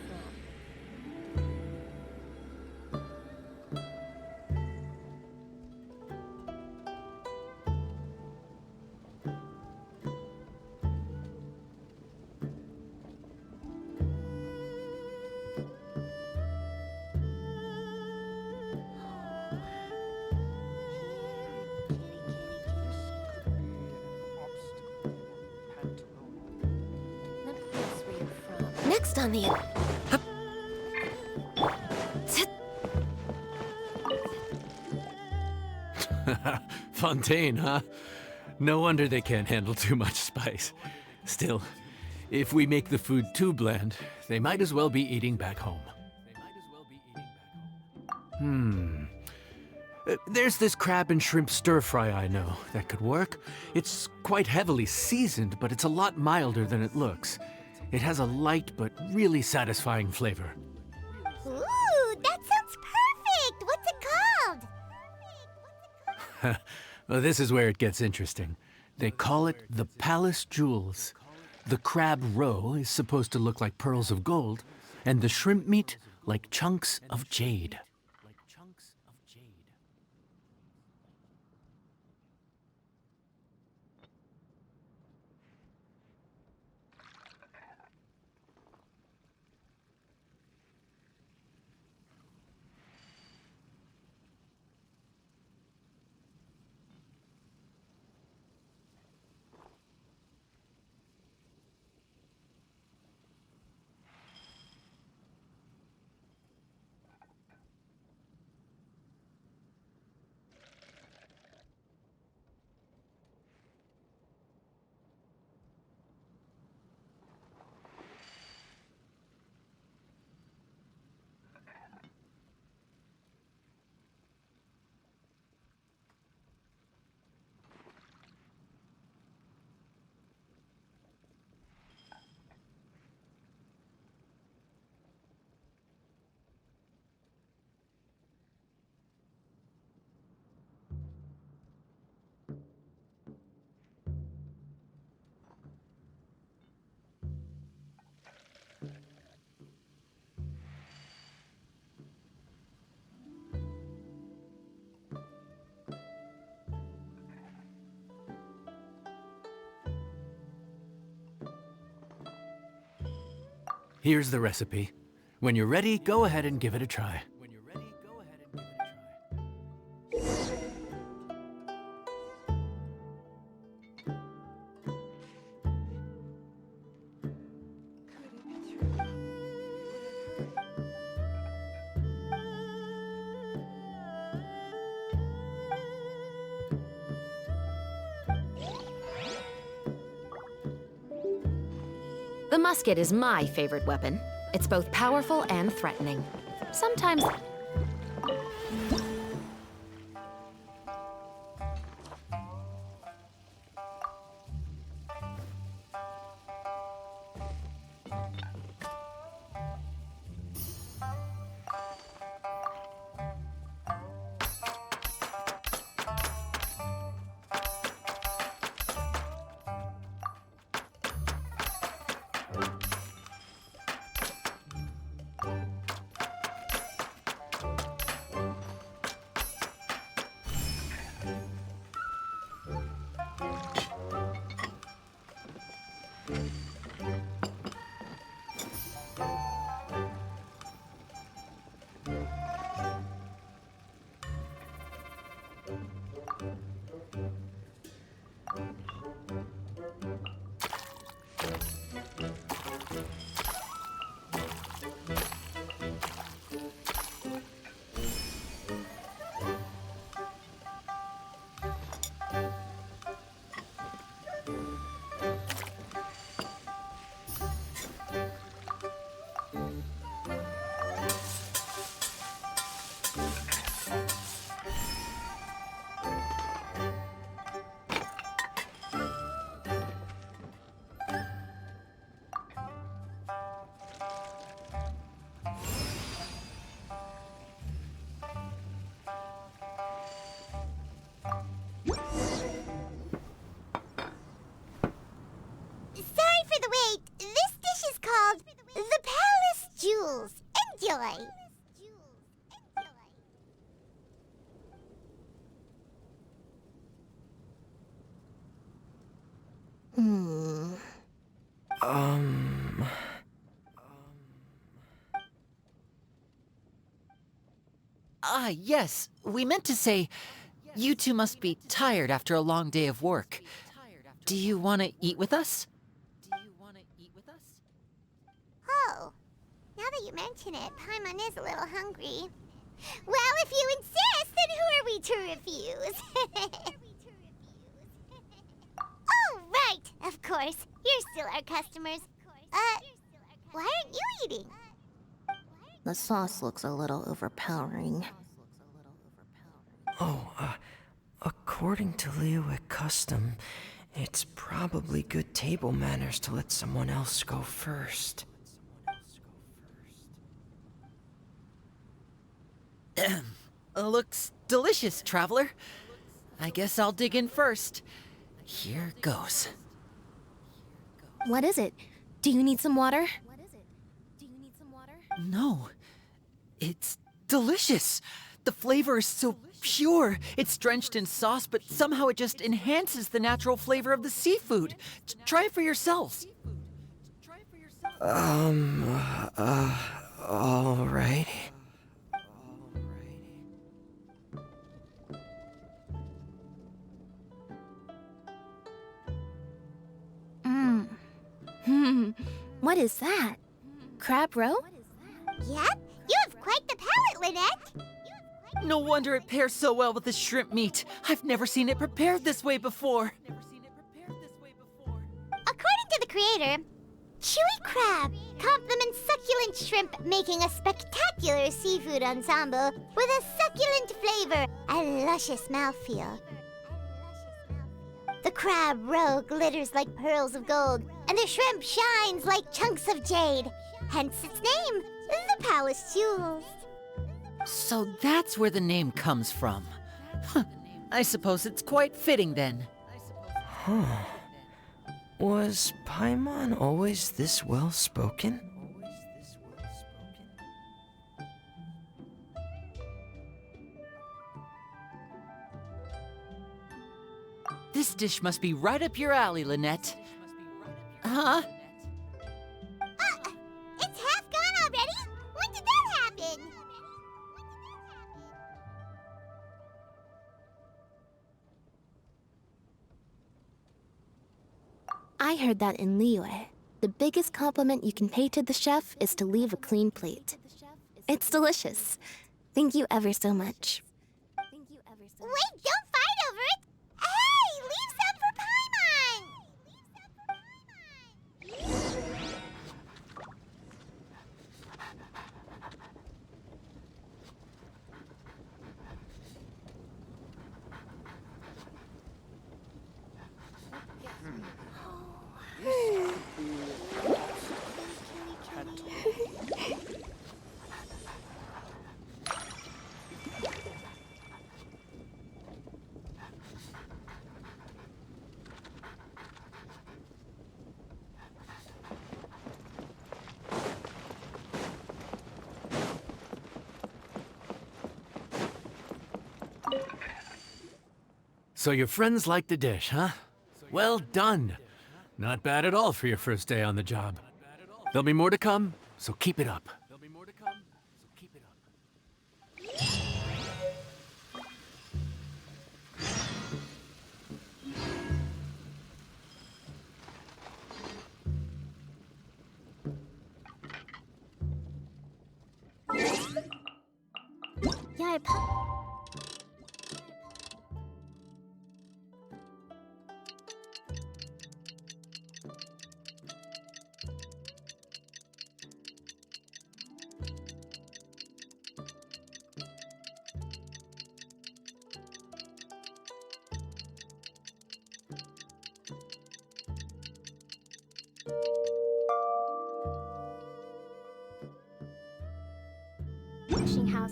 Speaker 1: Let me guess where you're from.
Speaker 12: Next on the...
Speaker 5: Fontaine, huh? No wonder they can't handle too much spice. Still, if we make the food too bland, they might as well be eating back home. There's this crab and shrimp stir-fry I know that could work. It's quite heavily seasoned, but it's a lot milder than it looks. It has a light but really satisfying flavor.
Speaker 2: Ooh, that sounds perfect! What's it called?
Speaker 5: Well, this is where it gets interesting. They call it the Palace Jewels. The crab roe is supposed to look like pearls of gold, and the shrimp meat like chunks of jade. Here's the recipe. When you're ready, go ahead and give it a try.
Speaker 8: The musket is my favorite weapon. It's both powerful and threatening. Sometimes...
Speaker 2: Sorry for the wait. This dish is called the Palace Jewels. Enjoy.
Speaker 11: Yes. We meant to say, you two must be tired after a long day of work. Do you want to eat with us?
Speaker 2: Oh, now that you mention it, Paimon is a little hungry. Well, if you insist, then who are we to refuse? Oh, right, of course. You're still our customers. Why aren't you eating?
Speaker 12: The sauce looks a little overpowering.
Speaker 13: According to Liyue custom, it's probably good table manners to let someone else go first.
Speaker 11: Looks delicious, traveler. I guess I'll dig in first. Here goes.
Speaker 12: What is it? Do you need some water?
Speaker 11: No. It's delicious. The flavor is so pure. It's drenched in sauce, but somehow it just enhances the natural flavor of the seafood. Try it for yourselves.
Speaker 13: All right.
Speaker 12: What is that? Crab roe?
Speaker 2: Yep, you have quite the palate, Lynette.
Speaker 11: No wonder it pairs so well with the shrimp meat. I've never seen it prepared this way before.
Speaker 2: According to the creator, chewy crab complements succulent shrimp, making a spectacular seafood ensemble with a succulent flavor and luscious mouthfeel. The crab roe glitters like pearls of gold, and the shrimp shines like chunks of jade. Hence its name, the Palace Jewels.
Speaker 11: So that's where the name comes from. Huh. I suppose it's quite fitting then.
Speaker 13: Huh. Was Paimon always this well-spoken?
Speaker 11: This dish must be right up your alley, Lynette. Huh?
Speaker 2: It's half gone already? When did that happen?
Speaker 12: I heard that in Liyue, the biggest compliment you can pay to the chef is to leave a clean plate. It's delicious. Thank you ever so much.
Speaker 2: Wait, don't fight over it! Hey, leave some for Paimon!
Speaker 5: So your friends like the dish, huh? Well done. Not bad at all for your first day on the job. There'll be more to come, so keep it up.
Speaker 12: Washing house.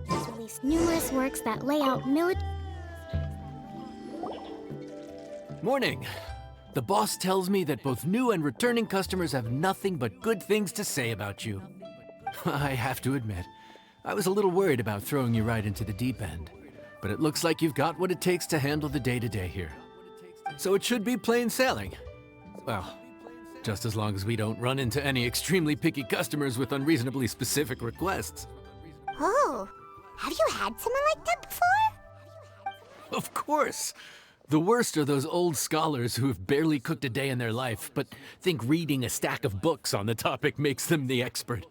Speaker 12: Has released numerous works that lay out military.
Speaker 5: Morning. The boss tells me that both new and returning customers have nothing but good things to say about you. I have to admit, I was a little worried about throwing you right into the deep end, but it looks like you've got what it takes to handle the day-to-day here. So it should be plain sailing. Well, just as long as we don't run into any extremely picky customers with unreasonably specific requests.
Speaker 2: Oh, have you had someone like that before?
Speaker 5: Of course! The worst are those old scholars who have barely cooked a day in their life, but think reading a stack of books on the topic makes them the expert.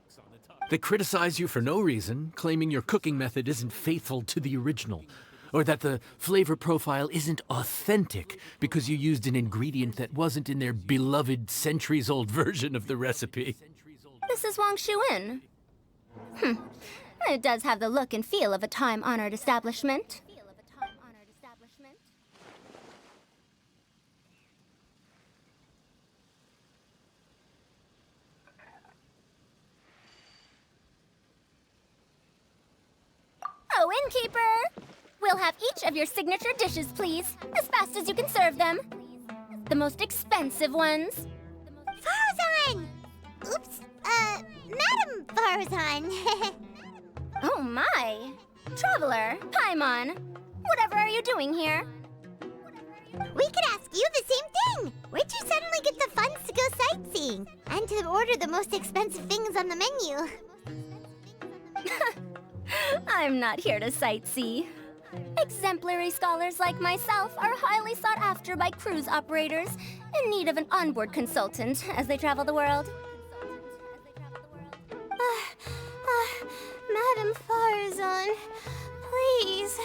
Speaker 5: They criticize you for no reason, claiming your cooking method isn't faithful to the original, or that the flavor profile isn't authentic because you used an ingredient that wasn't in their beloved centuries-old version of the recipe.
Speaker 14: This is Wang Shuin. It does have the look and feel of a time-honored establishment. innkeeper! We'll have each of your signature dishes, please, as fast as you can serve them. The most expensive ones.
Speaker 2: Farazan! Oops, Madam Farazan.
Speaker 14: Oh my! Traveler, Paimon, whatever are you doing here?
Speaker 2: We could ask you the same thing! Where'd you suddenly get the funds to go sightseeing? And to order the most expensive things on the menu?
Speaker 14: I'm not here to sightsee. Exemplary scholars like myself are highly sought after by cruise operators in need of an onboard consultant as they travel the world.
Speaker 2: Madam Farazan, please,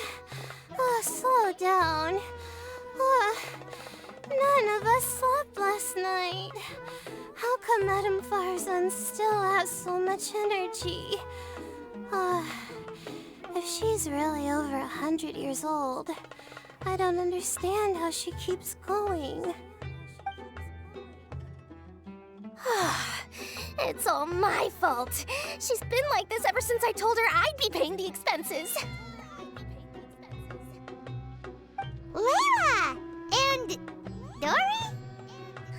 Speaker 2: slow down. None of us slept last night. How come Madam Farazan still has so much energy? If she's really over 100 years old, I don't understand how she keeps going.
Speaker 14: It's all my fault. She's been like this ever since I told her I'd be paying the expenses.
Speaker 2: Layla! And Dory?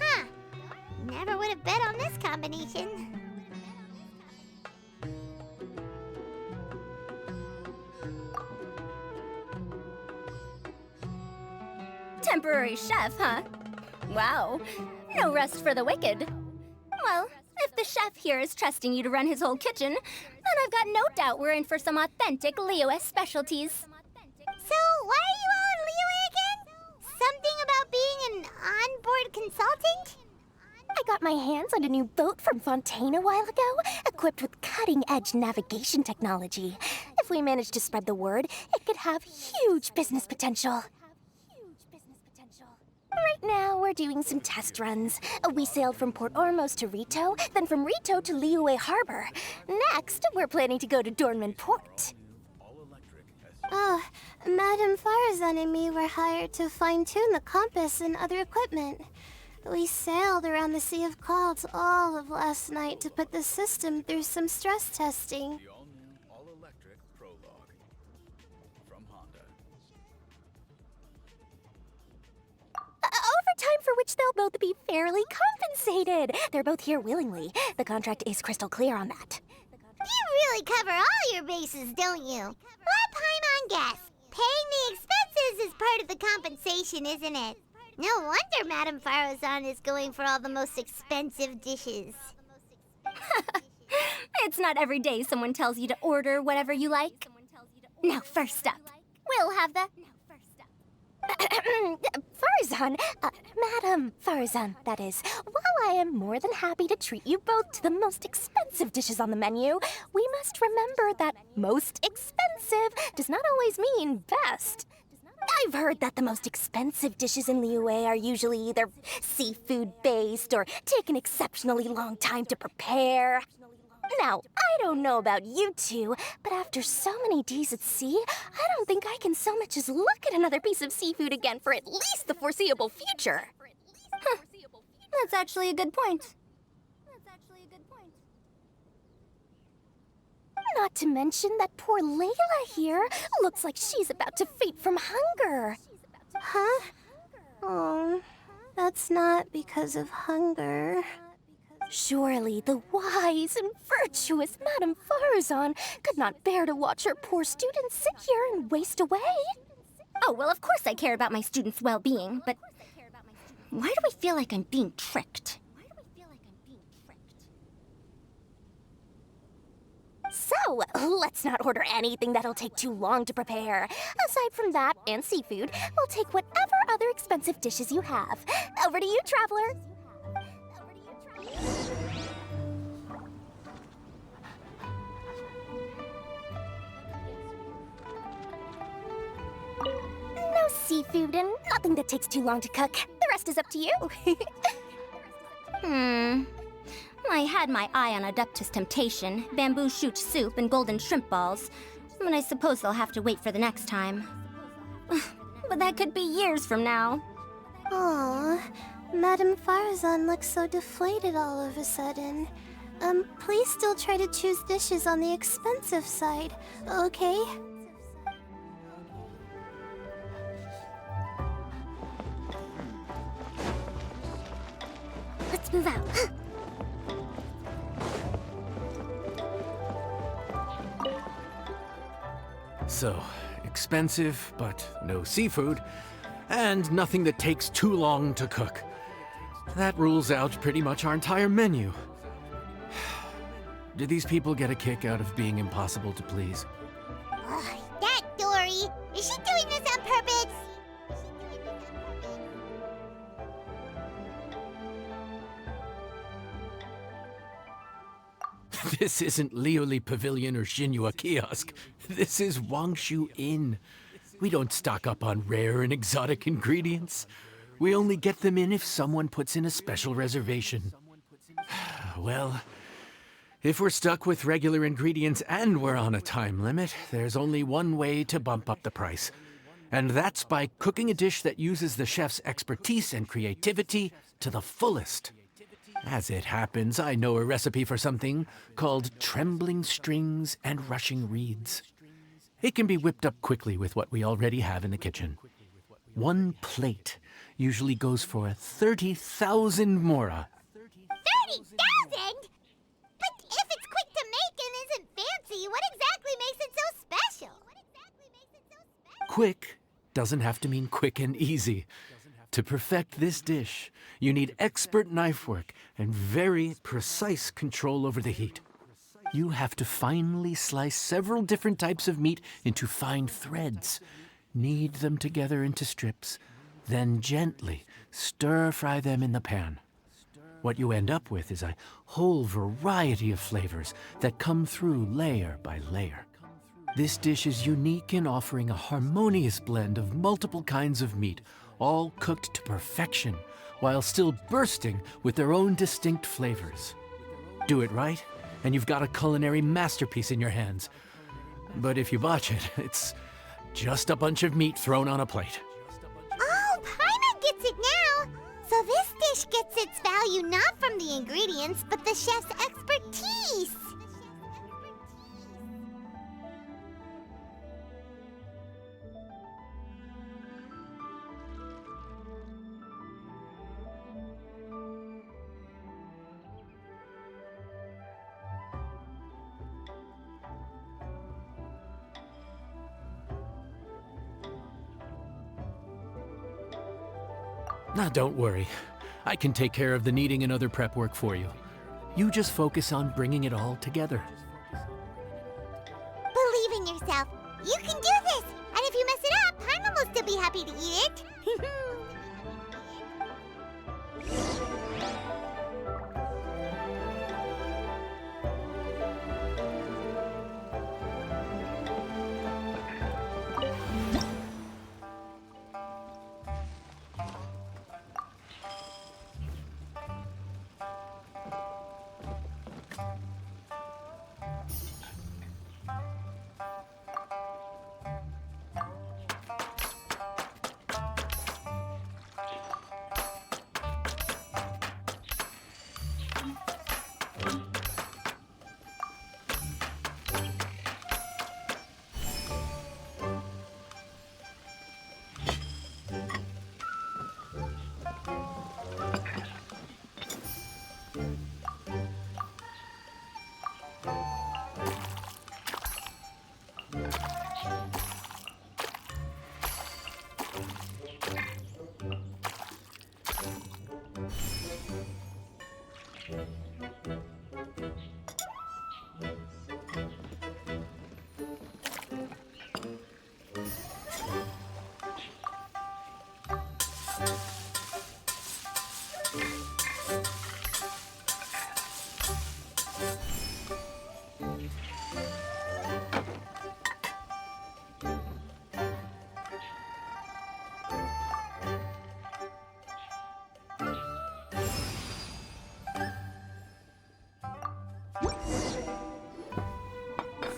Speaker 2: Huh. Never would have bet on this combination.
Speaker 14: Temporary chef, huh? Wow. No rest for the wicked. Well, if the chef here is trusting you to run his whole kitchen, then I've got no doubt we're in for some authentic Liyue specialties.
Speaker 2: So, why are you all in Liyue again? Something about being an onboard consultant?
Speaker 15: I got my hands on a new boat from Fontaine a while ago, equipped with cutting-edge navigation technology. If we manage to spread the word, it could have huge business potential. Right now, we're doing some test runs. We sailed from Port Ormos to Rito, then from Rito to Liyue Harbor. Next, we're planning to go to Dornman Port.
Speaker 2: Oh, Madam Farazan and me were hired to fine-tune the compass and other equipment. We sailed around the Sea of Clouds all of last night to put the system through some stress testing.
Speaker 7: The all-new, all-electric Prologue from Honda.
Speaker 15: Overtime for which they'll both be fairly compensated. They're both here willingly. The contract is crystal clear on that.
Speaker 2: You really cover all your bases, don't you? Let Paimon guess. Paying the expenses is part of the compensation, isn't it? No wonder Madam Farazan is going for all the most expensive dishes.
Speaker 14: It's not every day someone tells you to order whatever you like. Now, first up, we'll have the...
Speaker 15: Farazan, Madam Farazan, that is. While I am more than happy to treat you both to the most expensive dishes on the menu, we must remember that most expensive does not always mean best. I've heard that the most expensive dishes in Liyue are usually either seafood-based or take an exceptionally long time to prepare. Now, I don't know about you two, but after so many days at sea, I don't think I can so much as look at another piece of seafood again for at least the foreseeable future.
Speaker 14: Huh. That's actually a good point.
Speaker 15: Not to mention that poor Layla here looks like she's about to faint from hunger.
Speaker 2: Huh? Oh, that's not because of hunger.
Speaker 15: Surely the wise and virtuous Madame Farazan could not bear to watch her poor students sit here and waste away.
Speaker 14: Oh, well, of course I care about my students' well-being, but why do I feel like I'm being tricked?
Speaker 15: So, let's not order anything that'll take too long to prepare. Aside from that and seafood, we'll take whatever other expensive dishes you have. Over to you, traveler. No seafood and nothing that takes too long to cook. The rest is up to you.
Speaker 14: I had my eye on Adeptus Temptation, bamboo shoot soup, and golden shrimp balls, but I suppose they'll have to wait for the next time. But that could be years from now.
Speaker 2: Aww, Madame Farazan looks so deflated all of a sudden. Please still try to choose dishes on the expensive side, okay? Let's move out.
Speaker 5: So, expensive, but no seafood, and nothing that takes too long to cook. That rules out pretty much our entire menu. Do these people get a kick out of being impossible to please?
Speaker 2: That Dory! Is she doing this on purpose?
Speaker 5: This isn't Lioli Pavilion or Xinhua Kiosk. This is Wangshu Inn. We don't stock up on rare and exotic ingredients. We only get them in if someone puts in a special reservation. Well, if we're stuck with regular ingredients and we're on a time limit, there's only one way to bump up the price. And that's by cooking a dish that uses the chef's expertise and creativity to the fullest. As it happens, I know a recipe for something called trembling strings and rushing reeds. It can be whipped up quickly with what we already have in the kitchen. One plate usually goes for 30,000 mora.
Speaker 2: 30,000? But if it's quick to make and isn't fancy, what exactly makes it so special?
Speaker 5: Quick doesn't have to mean quick and easy. To perfect this dish, you need expert knife work and very precise control over the heat. You have to finely slice several different types of meat into fine threads, knead them together into strips, then gently stir-fry them in the pan. What you end up with is a whole variety of flavors that come through layer by layer. This dish is unique in offering a harmonious blend of multiple kinds of meat, all cooked to perfection, while still bursting with their own distinct flavors. Do it right, and you've got a culinary masterpiece in your hands. But if you botch it, it's just a bunch of meat thrown on a plate.
Speaker 2: Oh, Paimon gets it now! So this dish gets its value not from the ingredients, but the chef's expertise!
Speaker 5: Now, don't worry. I can take care of the kneading and other prep work for you. You just focus on bringing it all together.
Speaker 2: Believe in yourself. You can do this! And if you mess it up, Paimon will still be happy to eat it.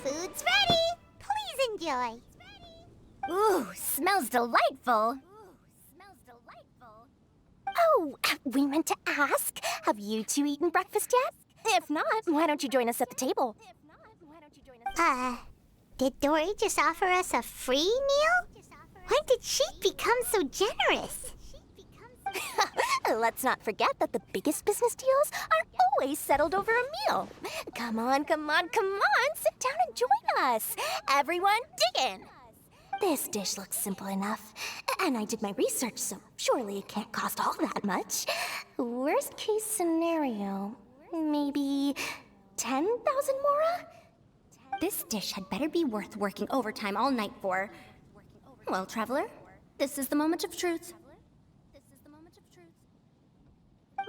Speaker 2: Food's ready! Please enjoy!
Speaker 15: Ooh, smells delightful. Oh, we meant to ask, have you two eaten breakfast yet? If not, why don't you join us at the table?
Speaker 2: Did Dory just offer us a free meal? When did she become so generous?
Speaker 15: Let's not forget that the biggest business deals are always settled over a meal. Come on, come on, come on. Sit down and join us. Everyone, dig in. This dish looks simple enough. And I did my research, so surely it can't cost all that much. Worst case scenario, maybe 10,000 mora? This dish had better be worth working overtime all night for. Well, traveler, this is the moment of truth.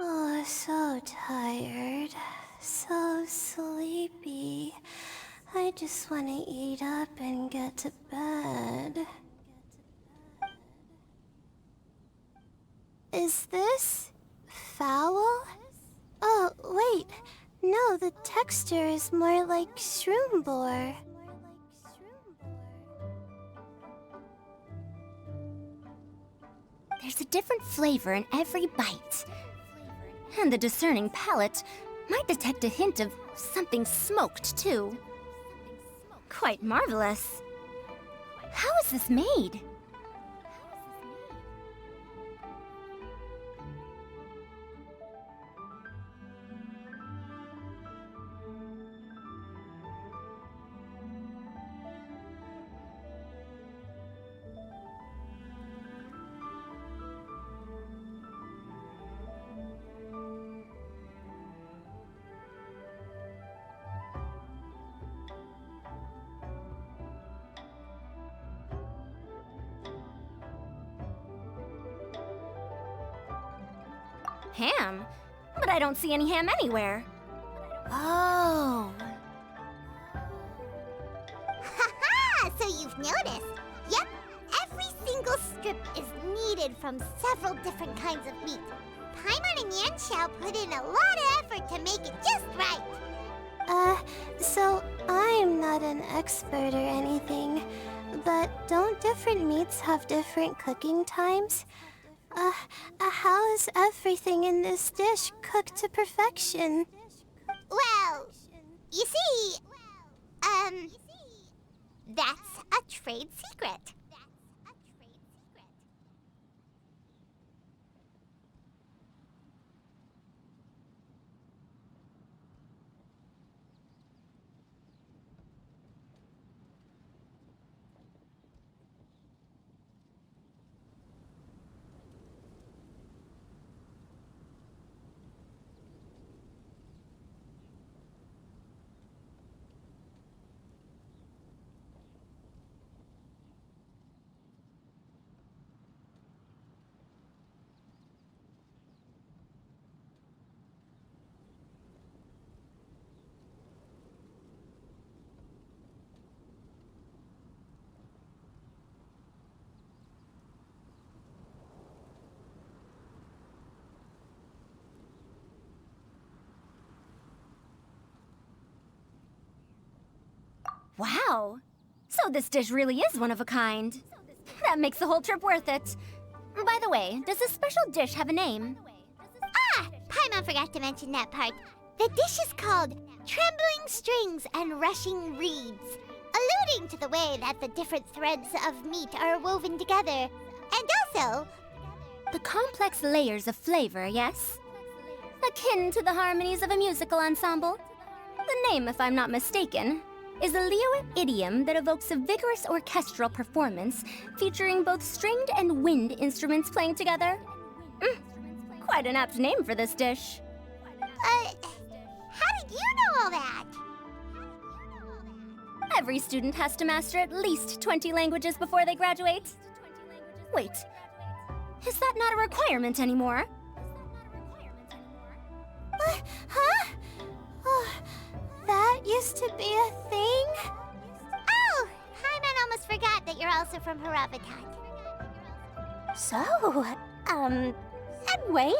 Speaker 2: Oh, so tired. So sleepy. I just want to eat up and get to bed. Is this foul? Oh, wait. No, the texture is more like shroom boar.
Speaker 14: There's a different flavor in every bite. And the discerning palate might detect a hint of something smoked, too. Quite marvelous. How is this made? Ham? But I don't see any ham anywhere.
Speaker 2: Oh. Haha! So you've noticed. Yep, every single strip is kneaded from several different kinds of meat. Paimon and Yanxiao put in a lot of effort to make it just right. So I'm not an expert or anything, but don't different meats have different cooking times? How is everything in this dish cooked to perfection? Well, you see, that's a trade secret.
Speaker 14: Wow! So this dish really is one of a kind. That makes the whole trip worth it. By the way, does this special dish have a name?
Speaker 2: Ah! Paimon forgot to mention that part. The dish is called Trembling Strings and Rushing Reeds, alluding to the way that the different threads of meat are woven together. And also...
Speaker 14: The complex layers of flavor, yes? Akin to the harmonies of a musical ensemble. The name, if I'm not mistaken, is a Liyue idiom that evokes a vigorous orchestral performance featuring both stringed and wind instruments playing together. Quite an apt name for this dish.
Speaker 2: How did you know all that?
Speaker 14: Every student has to master at least 20 languages before they graduate. Wait, is that not a requirement anymore?
Speaker 2: Huh? Oh, that used to be a thing? Oh, Paimon almost forgot that you're also from Haravatat.
Speaker 15: So, anyway,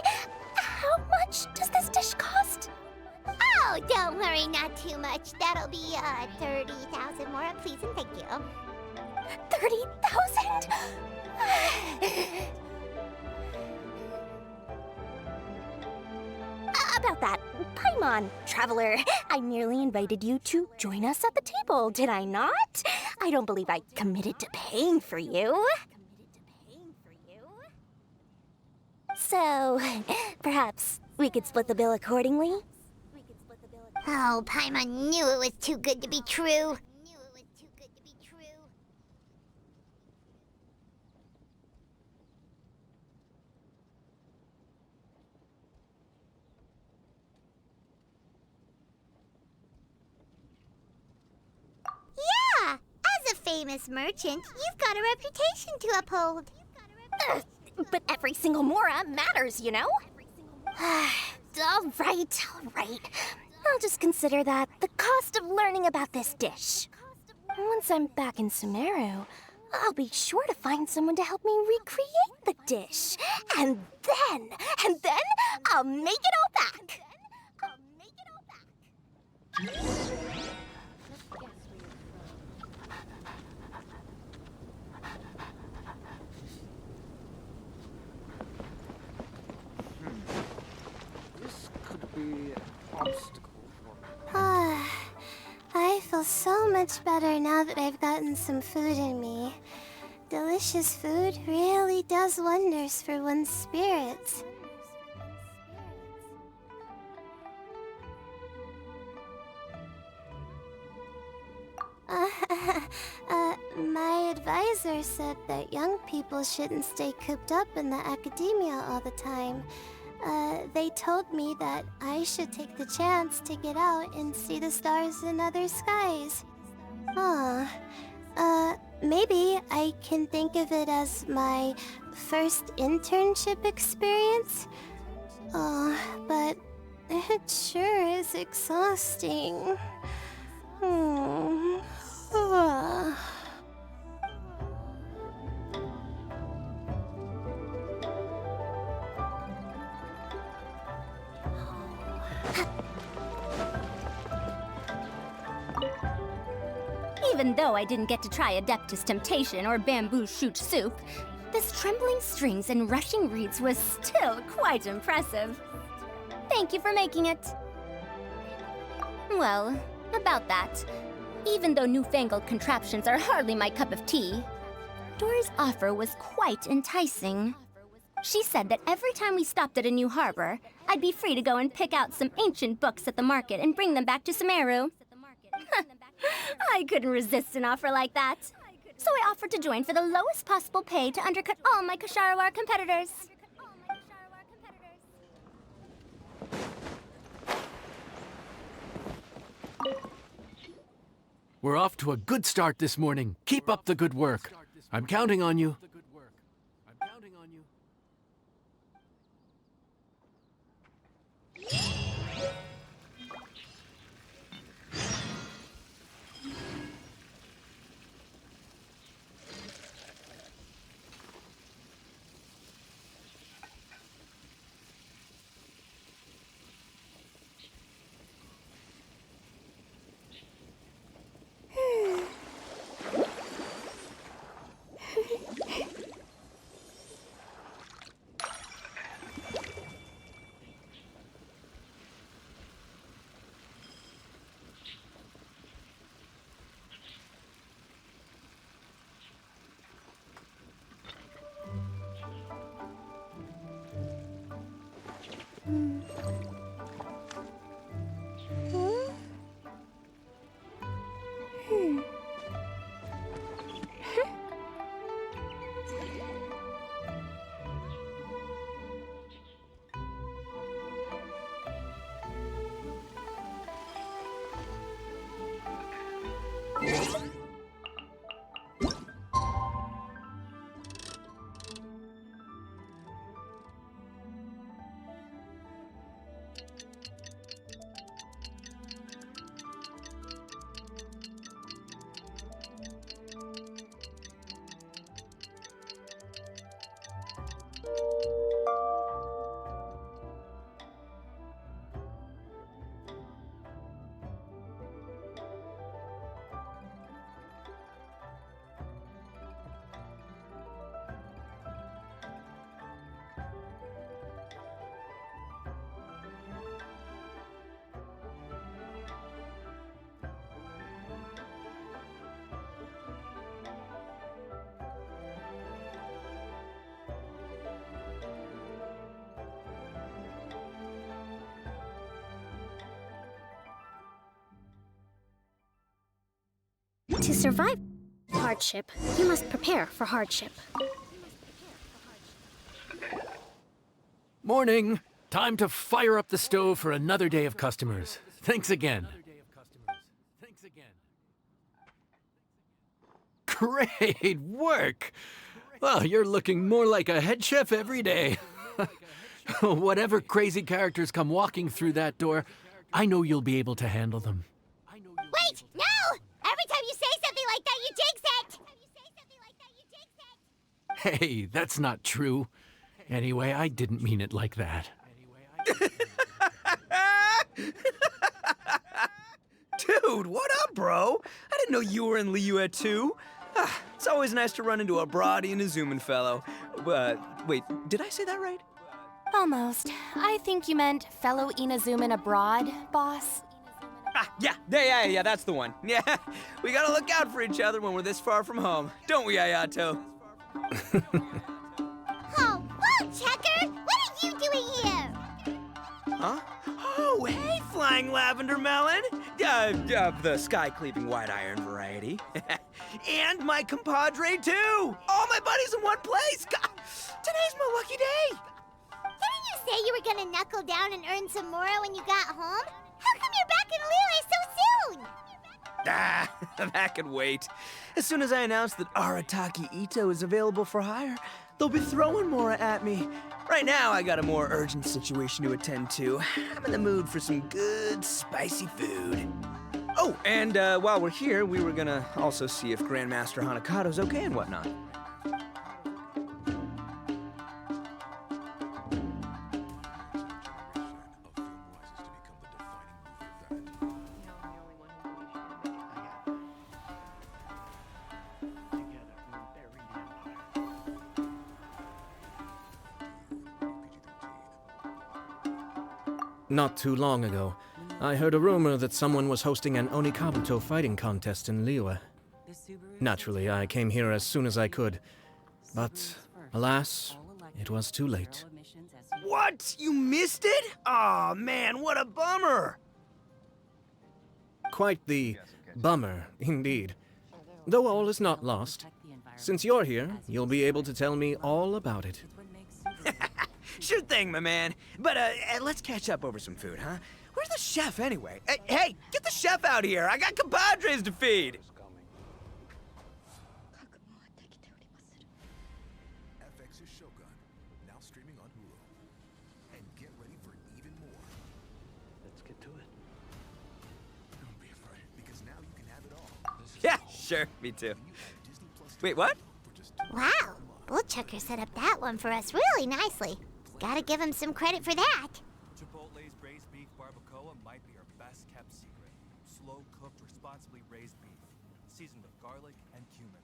Speaker 15: how much does this dish cost?
Speaker 2: Oh, don't worry, not too much. That'll be, 30,000 more, please and thank you.
Speaker 15: 30,000? About that, Paimon, traveler, I merely invited you to join us at the table, did I not? I don't believe I committed to paying for you. So, So, perhaps we could split the bill accordingly?
Speaker 2: Oh, Paimon knew it was too good to be true. Yeah! As a famous merchant, you've got a reputation to uphold.
Speaker 15: But every single mora matters, you know? All right. I'll just consider that the cost of learning about this dish. Once I'm back in Sumeru, I'll be sure to find someone to help me recreate the dish. And then I'll make it all back.
Speaker 4: This could be an obstacle for me.
Speaker 2: I feel so much better now that I've gotten some food in me. Delicious food really does wonders for one's spirits. My advisor said that young people shouldn't stay cooped up in the academia all the time. They told me that I should take the chance to get out and see the stars in other skies. Maybe I can think of it as my first internship experience. But it sure is exhausting.
Speaker 14: Even though I didn't get to try Adeptus Temptation or Bamboo Shoot Soup, this trembling strings and rushing reeds was still quite impressive. Thank you for making it. Well, about that, even though newfangled contraptions are hardly my cup of tea, Dory's offer was quite enticing. She said that every time we stopped at a new harbor, I'd be free to go and pick out some ancient books at the market and bring them back to Sumeru. I couldn't resist an offer like that. So I offered to join for the lowest possible pay to undercut all my Ksharawar competitors.
Speaker 5: We're off to a good start this morning. Keep up the good work. I'm counting on you.
Speaker 16: To survive hardship, you must prepare for hardship.
Speaker 5: Morning. Time to fire up the stove for another day of customers. Thanks again. Great work! Well, you're looking more like a head chef every day. Whatever crazy characters come walking through that door, I know you'll be able to handle them.
Speaker 2: Wait, no! Every time you say something like that, you jinx it!
Speaker 5: Hey, that's not true. Anyway, I didn't mean it like that.
Speaker 17: Dude, what up, bro? I didn't know you were in Liyue too. It's always nice to run into a Brody and a Zoomin fellow. Wait, did I say that right?
Speaker 15: Almost. I think you meant fellow Inazuman abroad, boss.
Speaker 17: Yeah, that's the one. Yeah, we gotta look out for each other when we're this far from home. Don't we, Ayato?
Speaker 2: Oh, whoa, Checker! What are you doing here?
Speaker 17: Huh? Oh, hey, Flying Lavender Melon! The sky-cleaving white iron variety. And my compadre, too! All my buddies in one place! God, today's my lucky day!
Speaker 2: Didn't you say you were gonna knuckle down and earn some more when you got home? How come you're back in Liyue so soon?
Speaker 17: That could wait. As soon as I announce that Arataki Ito is available for hire, they'll be throwing Mora at me. Right now, I got a more urgent situation to attend to. I'm in the mood for some good, spicy food. Oh, and while we're here, we were gonna also see if Grandmaster Hanakado's okay and whatnot.
Speaker 18: Not too long ago, I heard a rumor that someone was hosting an Onikabuto fighting contest in Liyue. Naturally, I came here as soon as I could, but alas, it was too late.
Speaker 17: What? You missed it? Aw, man, what a bummer!
Speaker 18: Quite the bummer, indeed. Though all is not lost. Since you're here, you'll be able to tell me all about it.
Speaker 17: Sure thing, my man. But let's catch up over some food, huh? Where's the chef, anyway? Hey, get the chef out here! I got compadres to feed!
Speaker 7: FX's Shogun, now streaming on Hulu. And get ready for even more. Let's get to it. Don't be afraid, because now you can have it all.
Speaker 17: Yeah, sure, me too. Wait, what?
Speaker 2: Wow, Bullchucker set up that one for us really nicely. Gotta give him some credit for that.
Speaker 19: Chipotle's braised beef barbacoa might be our best kept secret. Slow cooked, responsibly raised beef, seasoned with garlic and cumin.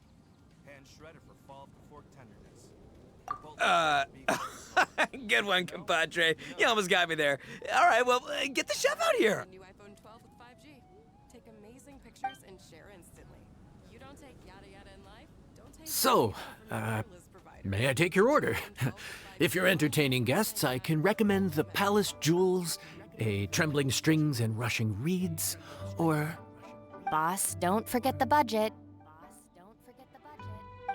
Speaker 19: Hand shredded for fall to fork tenderness.
Speaker 17: Good one, compadre. You almost got me there. All right, well, get the chef out here.
Speaker 20: New iPhone 12 with 5G. Take amazing pictures and share instantly. You don't take yada yada in life. Don't take.
Speaker 5: So, may I take your order? If you're entertaining guests, I can recommend the Palace Jewels, a Trembling Strings and Rushing Reeds, or...
Speaker 15: Boss, don't forget the budget.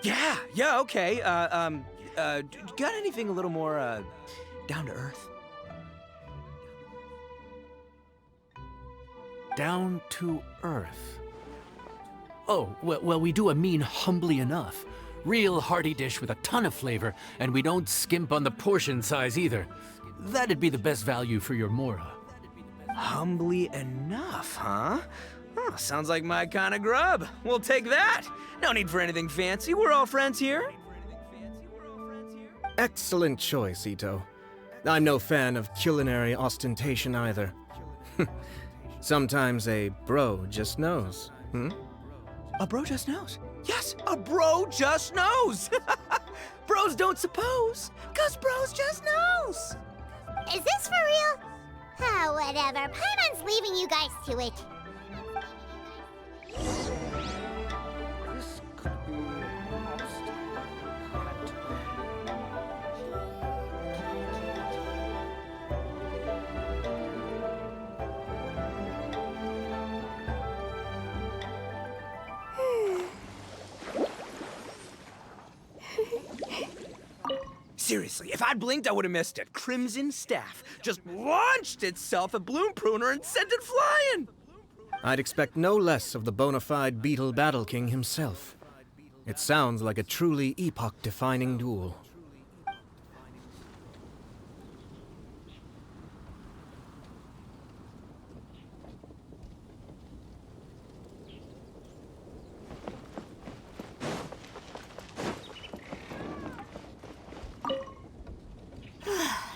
Speaker 17: Yeah, okay. Got anything a little more, down to earth?
Speaker 5: Down to earth. Oh, well, we do a mean humbly enough. Real hearty dish with a ton of flavor, and we don't skimp on the portion size either. That'd be the best value for your Mora.
Speaker 17: Humbly enough, huh? Oh, sounds like my kind of grub. We'll take that. No need for anything fancy. We're all friends here.
Speaker 18: Excellent choice, Ito. I'm no fan of culinary ostentation either. Sometimes a bro just knows,
Speaker 17: A bro just knows. Yes, a bro just knows. Bros don't suppose, 'cause bros just knows.
Speaker 2: Is this for real? Oh, whatever. Paimon's leaving you guys to it.
Speaker 17: Seriously, if I'd blinked, I would have missed it. Crimson Staff just launched itself at Bloom Pruner and sent it flying!
Speaker 18: I'd expect no less of the bona fide Beetle Battle King himself. It sounds like a truly epoch-defining duel.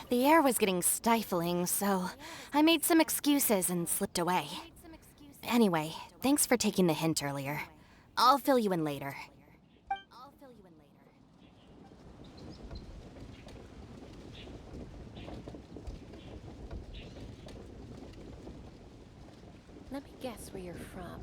Speaker 6: The air was getting stifling, so I made some excuses and slipped away. Anyway, thanks for taking the hint earlier. I'll fill you in later.
Speaker 1: Let me guess where you're from.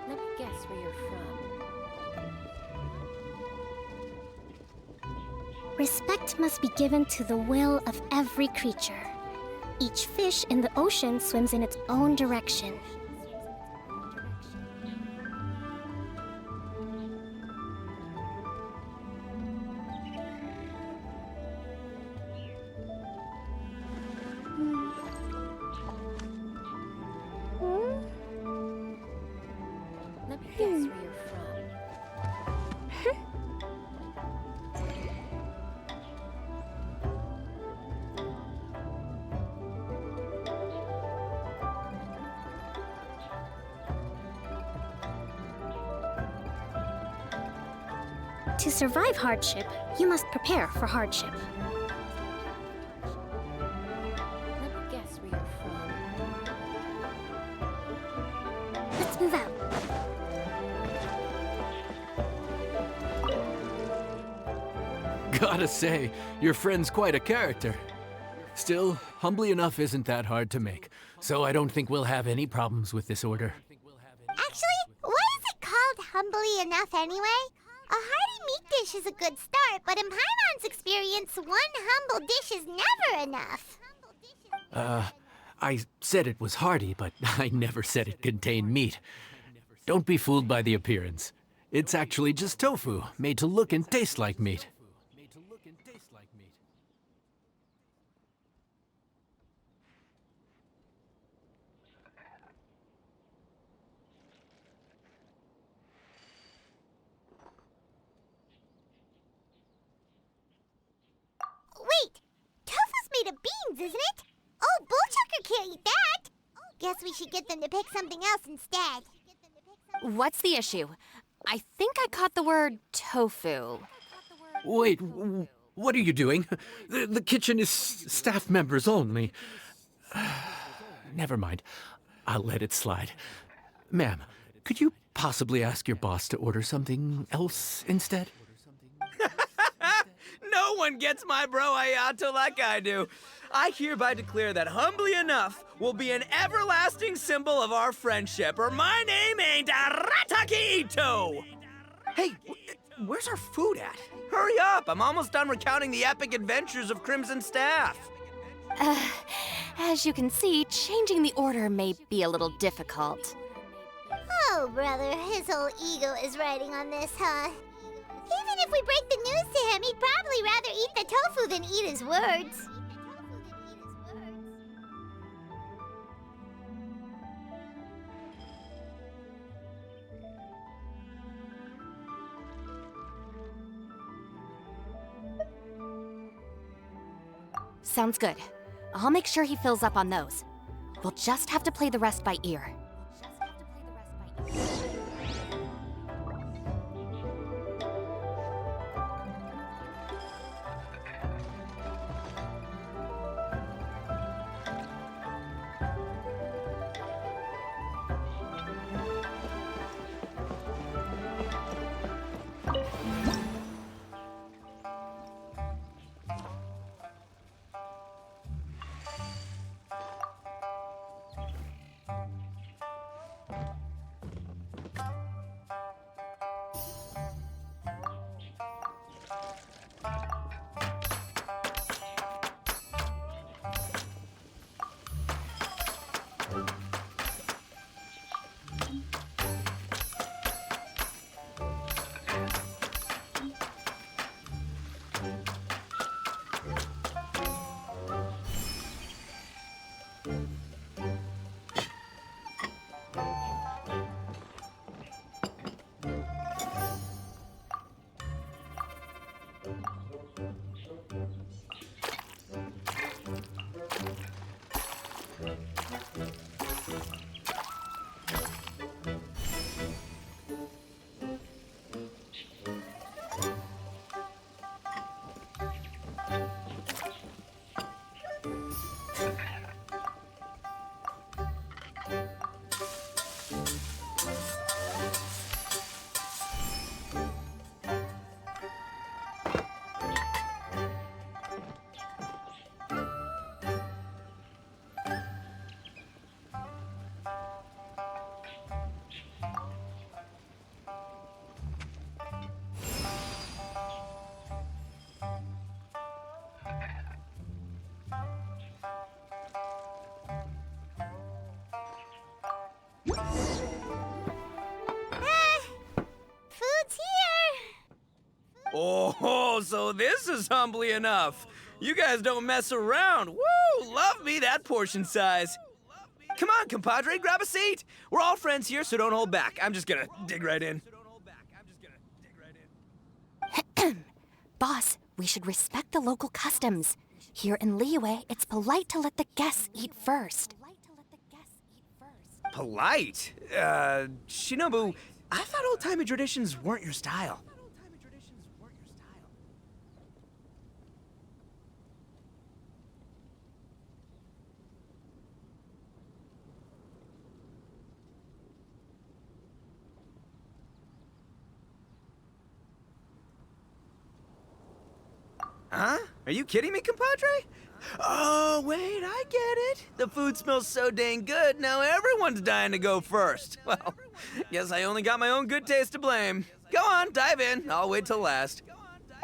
Speaker 1: Let me guess where you're from.
Speaker 16: Respect must be given to the will of every creature. Each fish in the ocean swims in its own direction.
Speaker 1: Let me guess where you're from.
Speaker 16: To survive hardship, you must prepare for hardship.
Speaker 1: Let me guess where you're from.
Speaker 16: Let's move out.
Speaker 5: Gotta say, your friend's quite a character. Still, humbly enough isn't that hard to make, so I don't think we'll have any problems with this order.
Speaker 2: Actually, why is it called humbly enough anyway? A hearty meat dish is a good start, but in Paimon's experience, one humble dish is never enough.
Speaker 5: I said it was hearty, but I never said it contained meat. Don't be fooled by the appearance. It's actually just tofu, made to look and taste like meat.
Speaker 2: Wait, tofu's made of beans, isn't it? Oh, Bullchucker can't eat that. Guess we should get them to pick something else instead.
Speaker 6: What's the issue? I think I caught the word tofu.
Speaker 5: Wait, what are you doing? The kitchen is staff members only. Never mind. I'll let it slide. Ma'am, could you possibly ask your boss to order something else instead?
Speaker 17: No one gets my bro Ayato like I do. I hereby declare that humbly enough will be an everlasting symbol of our friendship, or my name ain't Arataki Ito! Hey, where's our food at? Hurry up, I'm almost done recounting the epic adventures of Crimson Staff.
Speaker 6: As you can see, changing the order may be a little difficult.
Speaker 2: Oh, brother, his whole ego is riding on this, huh? Even if we break the news to him, he'd probably rather eat the tofu than eat his words.
Speaker 6: Sounds good. I'll make sure he fills up on those. We'll just have to play the rest by ear.
Speaker 2: Food's here!
Speaker 17: Oh, so this is humbly enough. You guys don't mess around. Woo! Love me that portion size. Come on, compadre, grab a seat. We're all friends here, so don't hold back. I'm just gonna dig right in.
Speaker 6: Boss, we should respect the local customs. Here in Liyue, it's polite to let the guests eat first.
Speaker 17: Polite? Shinobu, I thought old-timey traditions weren't your style. Huh? Are you kidding me, compadre? Oh, wait, I get it. The food smells so dang good, now everyone's dying to go first. Well, guess I only got my own good taste to blame. Go on, dive in. I'll wait till last.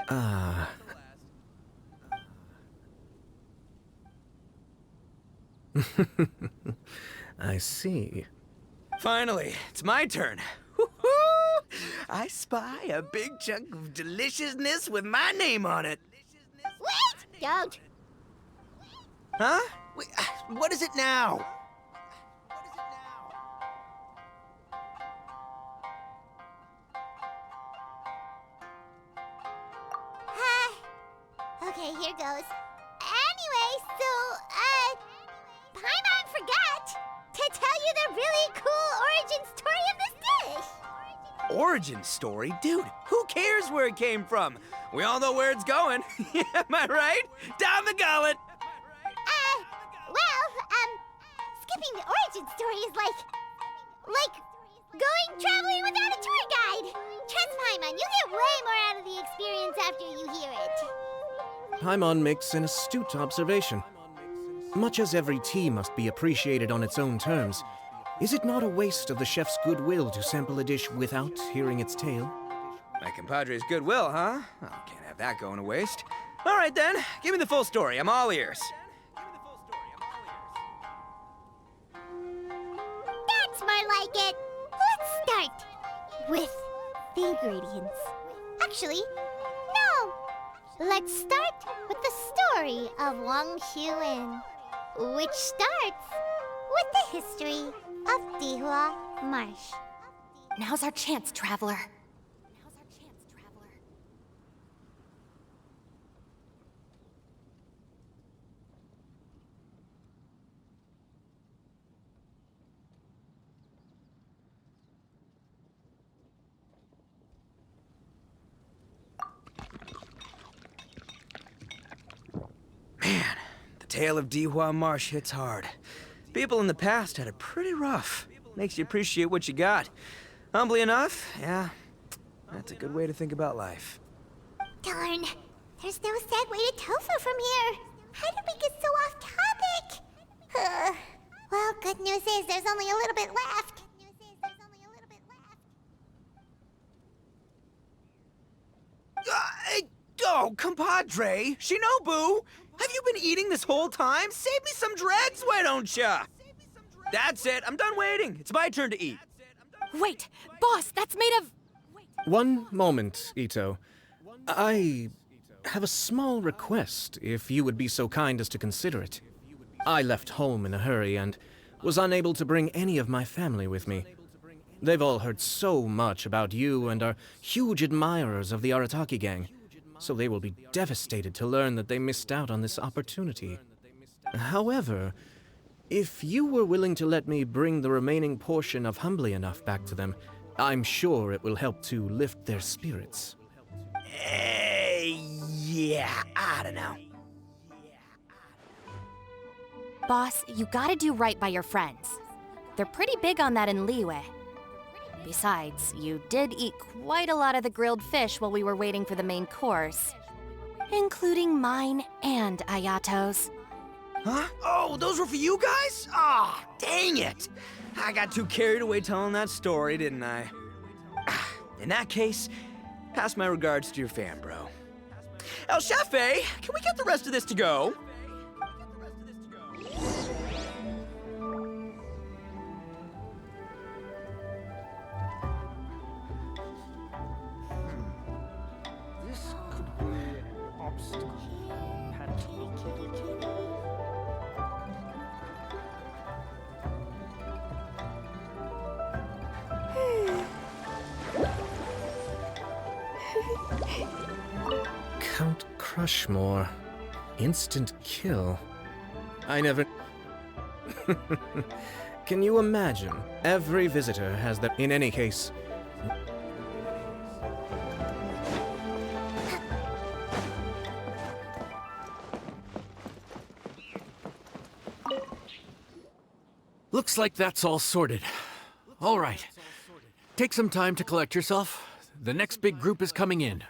Speaker 18: I see.
Speaker 17: Finally, it's my turn. Woo-hoo! I spy a big chunk of deliciousness with my name on it.
Speaker 2: Wait! Don't!
Speaker 17: Huh? Wait, what is it now?
Speaker 2: Okay, here goes. Anyway, so, Paimon forgot to tell you the really cool origin story of this dish.
Speaker 17: Origin story? Dude, who cares where it came from? We all know where it's going. Am I right? Down the gullet!
Speaker 2: Skipping the origin story is like going traveling without a tour guide. Trust Paimon, you get way more out of the experience after you hear it.
Speaker 18: Paimon makes an astute observation. Much as every tea must be appreciated on its own terms, is it not a waste of the chef's goodwill to sample a dish without hearing its tale?
Speaker 17: My compadre's goodwill, huh? Oh, can't have that going to waste. All right then, give me the full story. I'm all ears.
Speaker 2: That's more like it. Let's start with the ingredients. Actually, no. Let's start with the story of Wang Xuan, which starts with the history of Dihua Marsh.
Speaker 6: Now's our chance, traveler.
Speaker 17: Man, the tale of Dihua Marsh hits hard. People in the past had it pretty rough. Makes you appreciate what you got. Humbly enough, yeah, that's a good way to think about life.
Speaker 2: Darn, there's no segue to tofu from here. How did we get so off topic? Well, good news is there's only a little bit left.
Speaker 17: Oh, compadre! Shinobu! Have you been eating this whole time? Save me some dregs, why don't ya? That's it, I'm done waiting. It's my turn to eat.
Speaker 6: Wait, boss, that's made of...
Speaker 18: One moment, Ito. I have a small request, if you would be so kind as to consider it. I left home in a hurry and was unable to bring any of my family with me. They've all heard so much about you and are huge admirers of the Arataki gang, so they will be devastated to learn that they missed out on this opportunity. However, if you were willing to let me bring the remaining portion of Humbly Enough back to them, I'm sure it will help to lift their spirits.
Speaker 17: Yeah, I don't know.
Speaker 6: Boss, you gotta do right by your friends. They're pretty big on that in Liyue. Besides, you did eat quite a lot of the grilled fish while we were waiting for the main course. Including mine and Ayato's.
Speaker 17: Huh? Oh, those were for you guys? Ah, dang it! I got too carried away telling that story, didn't I? In that case, pass my regards to your fan, bro. El Chefe, can we get the rest of this to go?
Speaker 4: This could be an obstacle.
Speaker 18: Count Crushmore. Instant kill. I never... Can you imagine? Every visitor has that... In any case... Looks like that's all sorted. All right. Take some time to collect yourself. The next big group is coming in.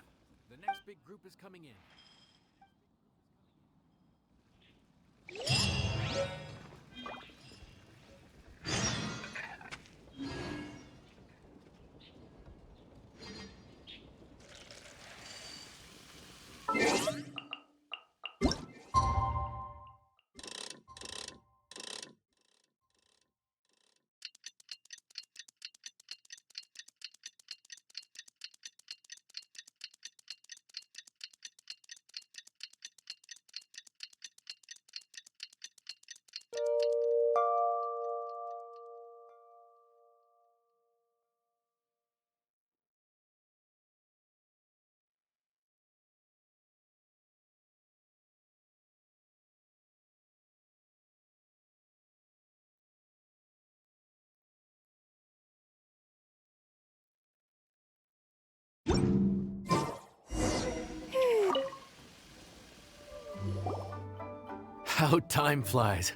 Speaker 18: How time flies.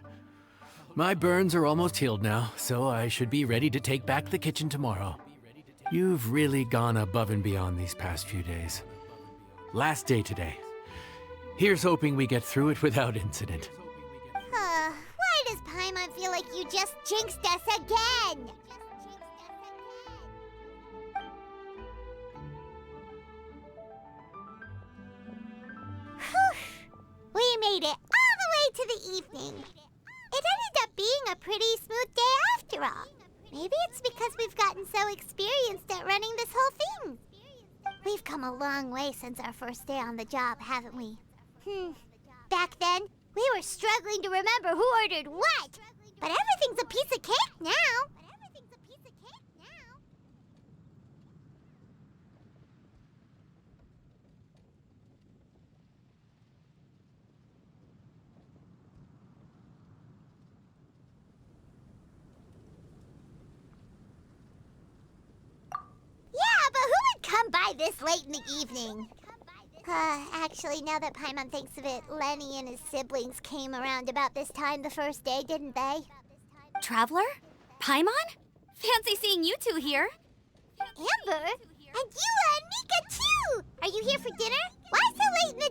Speaker 18: My burns are almost healed now, so I should be ready to take back the kitchen tomorrow. You've really gone above and beyond these past few days. Last day today. Here's hoping we get through it without incident.
Speaker 2: Why does Paimon feel like you just jinxed us again? We made it all the way to the evening. It ended up being a pretty smooth day after all. Maybe it's because we've gotten so experienced at running this whole thing. We've come a long way since our first day on the job, haven't we? Back then, we were struggling to remember who ordered what. But everything's a piece of cake now. Yeah, but who would come by this late in the evening? Actually, now that Paimon thinks of it, Lenny and his siblings came around about this time the first day, didn't they?
Speaker 14: Traveler? Paimon? Fancy seeing you two here.
Speaker 2: Amber? And Eula and Mika, too! Are you here for dinner? Why so late in the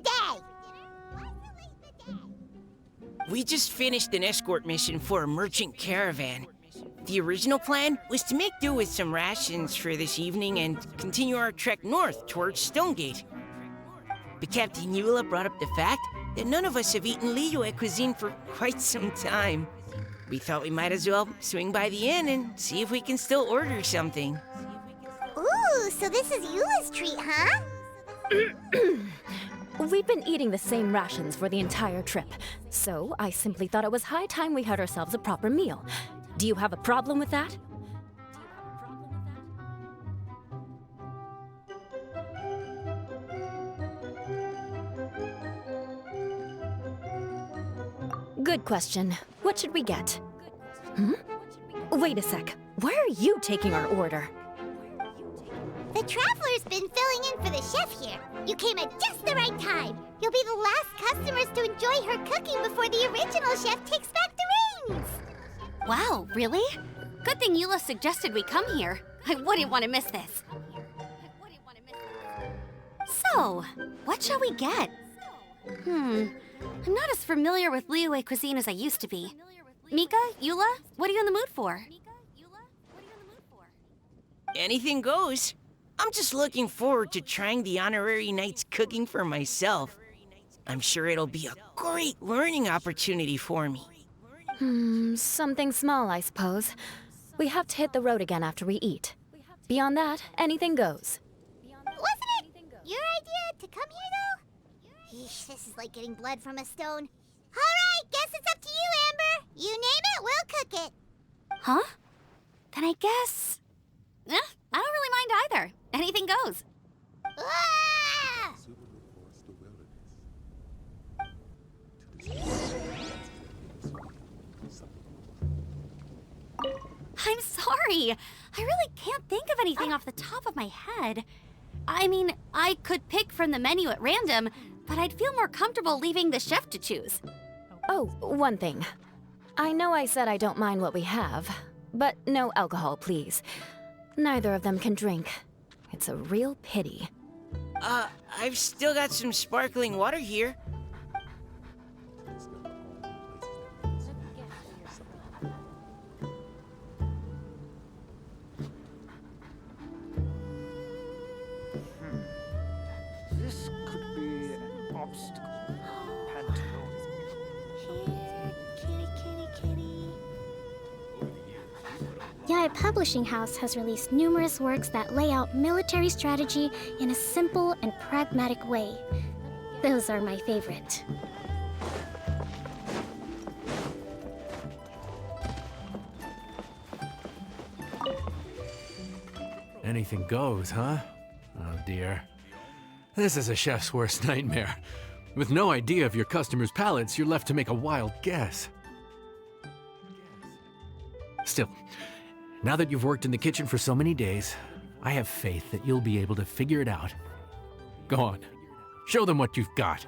Speaker 2: day?
Speaker 13: We just finished an escort mission for a merchant caravan. The original plan was to make do with some rations for this evening and continue our trek north towards Stonegate. But Captain Eula brought up the fact that none of us have eaten Liyue cuisine for quite some time. We thought we might as well swing by the inn and see if we can still order something.
Speaker 2: Ooh, so this is Eula's treat, huh?
Speaker 6: We've been eating the same rations for the entire trip, so I simply thought it was high time we had ourselves a proper meal. Do you have a problem with that? Good question. What should we get? Hmm? Wait a sec. Why are you taking our order?
Speaker 2: The Traveler's been filling in for the chef here. You came at just the right time. You'll be the last customers to enjoy her cooking before the original chef takes back the reins.
Speaker 15: Wow, really? Good thing Eula suggested we come here. I wouldn't want to miss this. So, what shall we get? I'm not as familiar with Liyue cuisine as I used to be. Mika, Eula, what are you in the mood for?
Speaker 21: Anything goes. I'm just looking forward to trying the honorary knight's cooking for myself. I'm sure it'll be a great learning opportunity for me.
Speaker 6: Something small, I suppose. We have to hit the road again after we eat. Beyond that, anything goes.
Speaker 2: Wasn't it your idea to come here, though? Eesh, this is like getting blood from a stone. All right, guess it's up to you, Amber. You name it, we'll cook it.
Speaker 15: Huh? Then I guess... I don't really mind either. Anything goes.
Speaker 2: Ah!
Speaker 15: I'm sorry. I really can't think of anything off the top of my head. I mean, I could pick from the menu at random, but I'd feel more comfortable leaving the chef to choose.
Speaker 6: Oh, one thing. I know I said I don't mind what we have, but no alcohol, please. Neither of them can drink. It's a real pity.
Speaker 21: I've still got some sparkling water here.
Speaker 4: This could be an obstacle.
Speaker 16: Yae Publishing House has released numerous works that lay out military strategy in a simple and pragmatic way. Those are my favorite.
Speaker 5: Anything goes, huh? Oh dear. This is a chef's worst nightmare. With no idea of your customers' palates, you're left to make a wild guess. Still, now that you've worked in the kitchen for so many days, I have faith that you'll be able to figure it out. Go on, show them what you've got.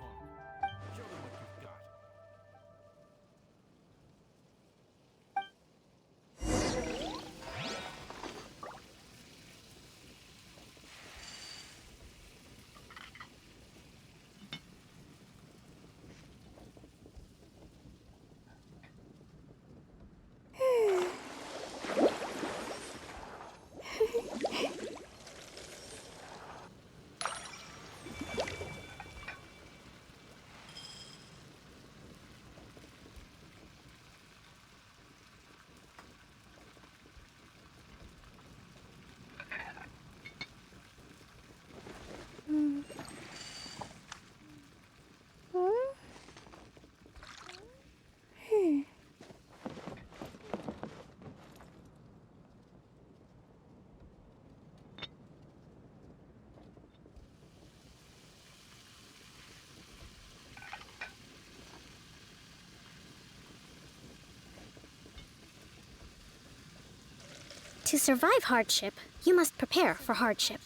Speaker 16: To survive hardship, you must prepare for hardship.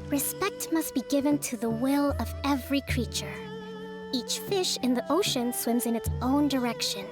Speaker 16: Respect must be given to the will of every creature. Each fish in the ocean swims in its own direction.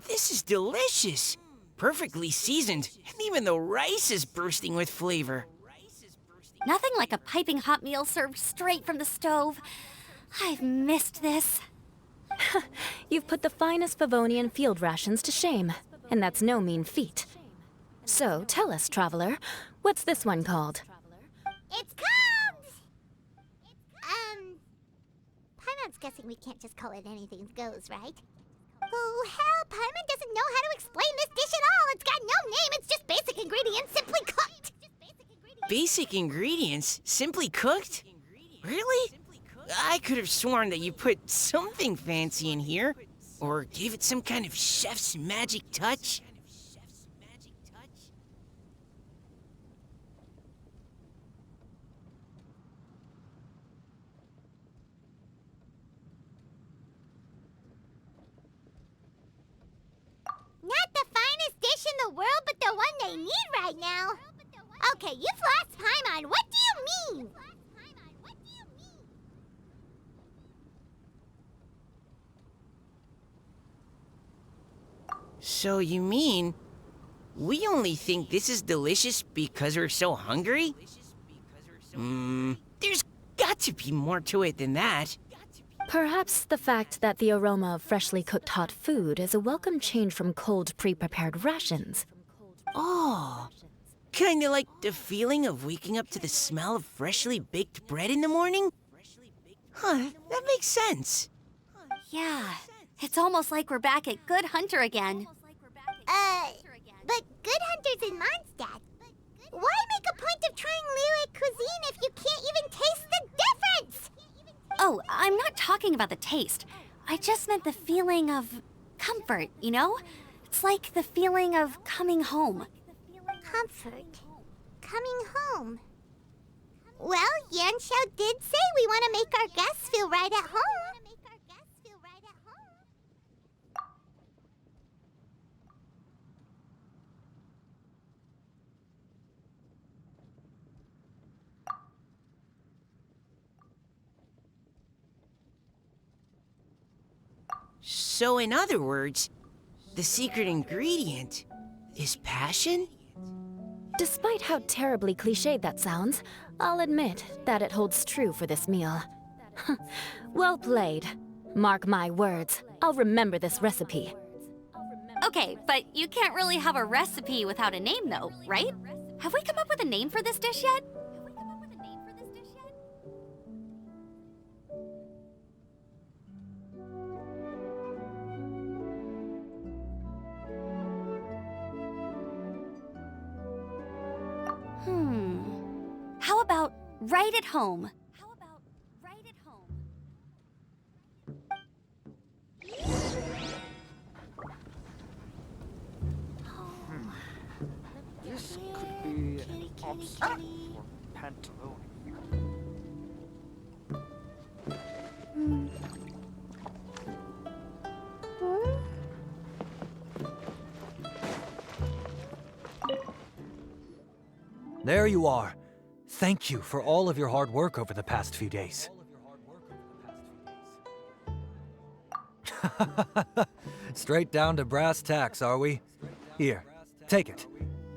Speaker 21: This is delicious. Perfectly seasoned, and even the rice is bursting with flavor.
Speaker 6: Nothing like a piping hot meal served straight from the stove. I've missed this.
Speaker 9: You've put the finest Favonian field rations to shame, and that's no mean feat. So, tell us, traveler, what's this one called?
Speaker 2: It's called... Paimon's guessing we can't just call it anything goes, right? Oh, hell, Paimon doesn't know how to explain this dish at all. It's got no name, it's just basic ingredients simply cooked.
Speaker 21: Basic ingredients? Simply cooked? Really? I could have sworn that you put something fancy in here, or gave it some kind of chef's magic touch.
Speaker 2: Not the finest dish in the world, but the one they need right now. Okay, you've lost Paimon. What do you mean?
Speaker 21: So you mean we only think this is delicious because we're so hungry? There's got to be more to it than that.
Speaker 9: Perhaps the fact that the aroma of freshly cooked hot food is a welcome change from cold, pre-prepared rations.
Speaker 21: Oh, kinda like the feeling of waking up to the smell of freshly baked bread in the morning? Huh, that makes sense.
Speaker 6: Yeah, it's almost like we're back at Good Hunter again.
Speaker 2: But Good Hunter's in Mondstadt. Why make a point of trying Liyue cuisine if you can't even taste the difference?
Speaker 6: Oh, I'm not talking about the taste. I just meant the feeling of comfort, you know? It's like the feeling of coming home.
Speaker 2: Comfort. Coming home. Well, Yanxiao did say we want to make our guests feel right at home.
Speaker 21: So in other words, the secret ingredient is passion?
Speaker 9: Despite how terribly cliched that sounds, I'll admit that it holds true for this meal. Well played. Mark my words, I'll remember this recipe.
Speaker 6: Okay, but you can't really have a recipe without a name though, right? Have we come up with a name for this dish yet?
Speaker 10: right at home?
Speaker 4: This could be an obstacle for Pantaloon.
Speaker 22: There you are. Thank you for all of your hard work over the past few days. Straight down to brass tacks, are we? Here, take it.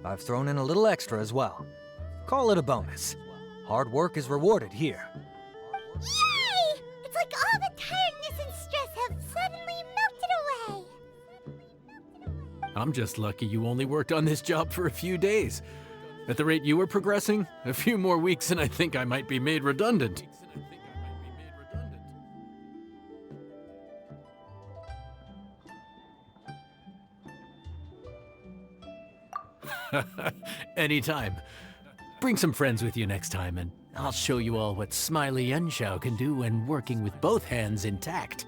Speaker 22: I've thrown in a little extra as well. Call it a bonus. Hard work is rewarded here.
Speaker 2: Yay! It's like all the tiredness and stress have suddenly melted away.
Speaker 5: I'm just lucky you only worked on this job for a few days. At the rate you were progressing, a few more weeks and I think I might be made redundant. Anytime. Bring some friends with you next time, and I'll show you all what Smiley Yenshao can do when working with both hands intact.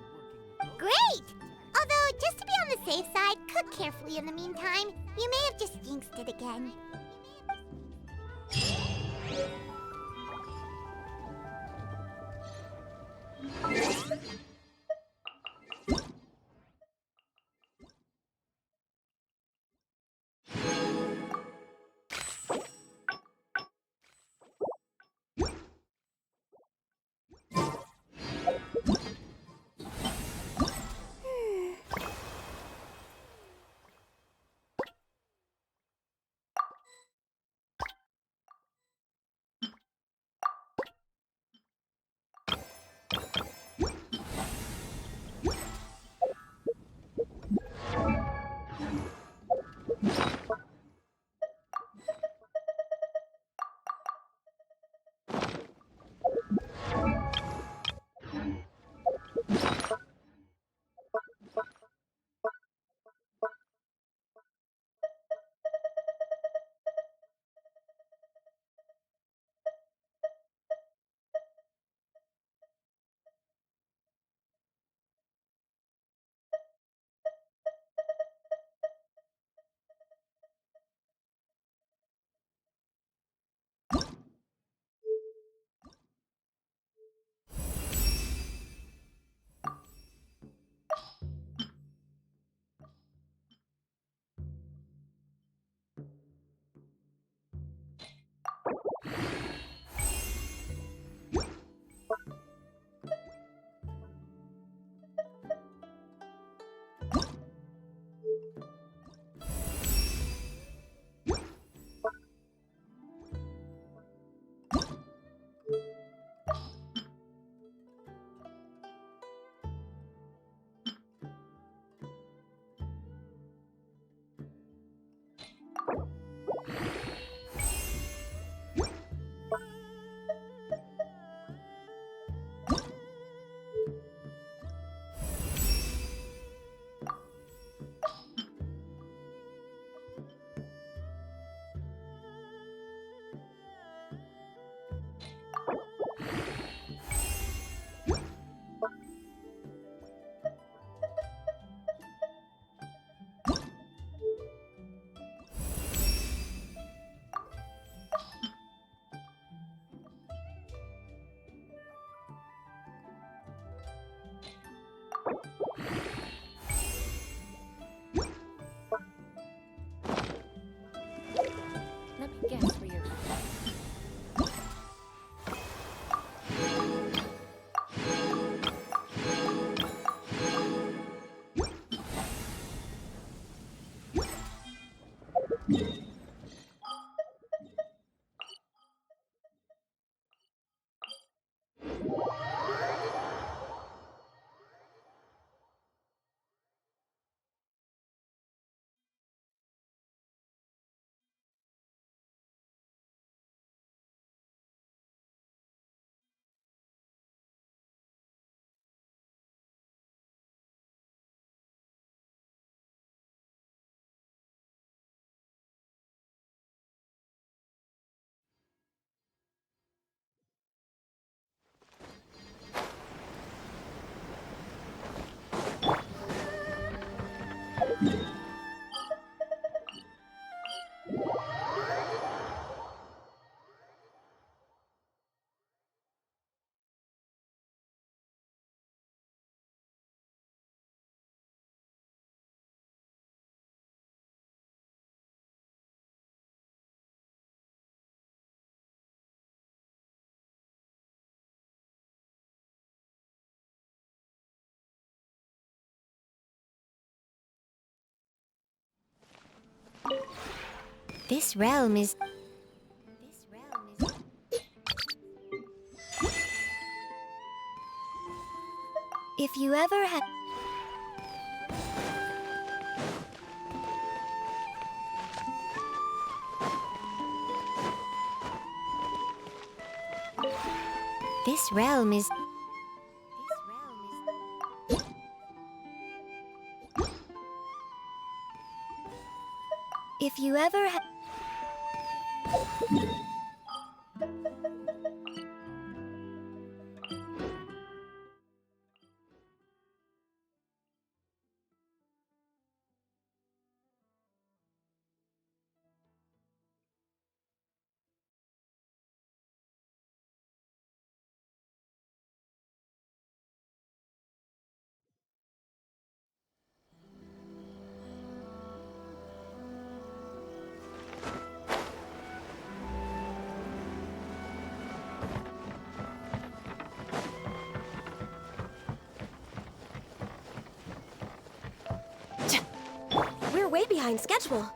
Speaker 2: Great! Although, just to be on the safe side, cook carefully in the meantime. You may have just jinxed it again. This realm is... If you ever had... This realm is... If you ever had...
Speaker 15: We're way behind schedule.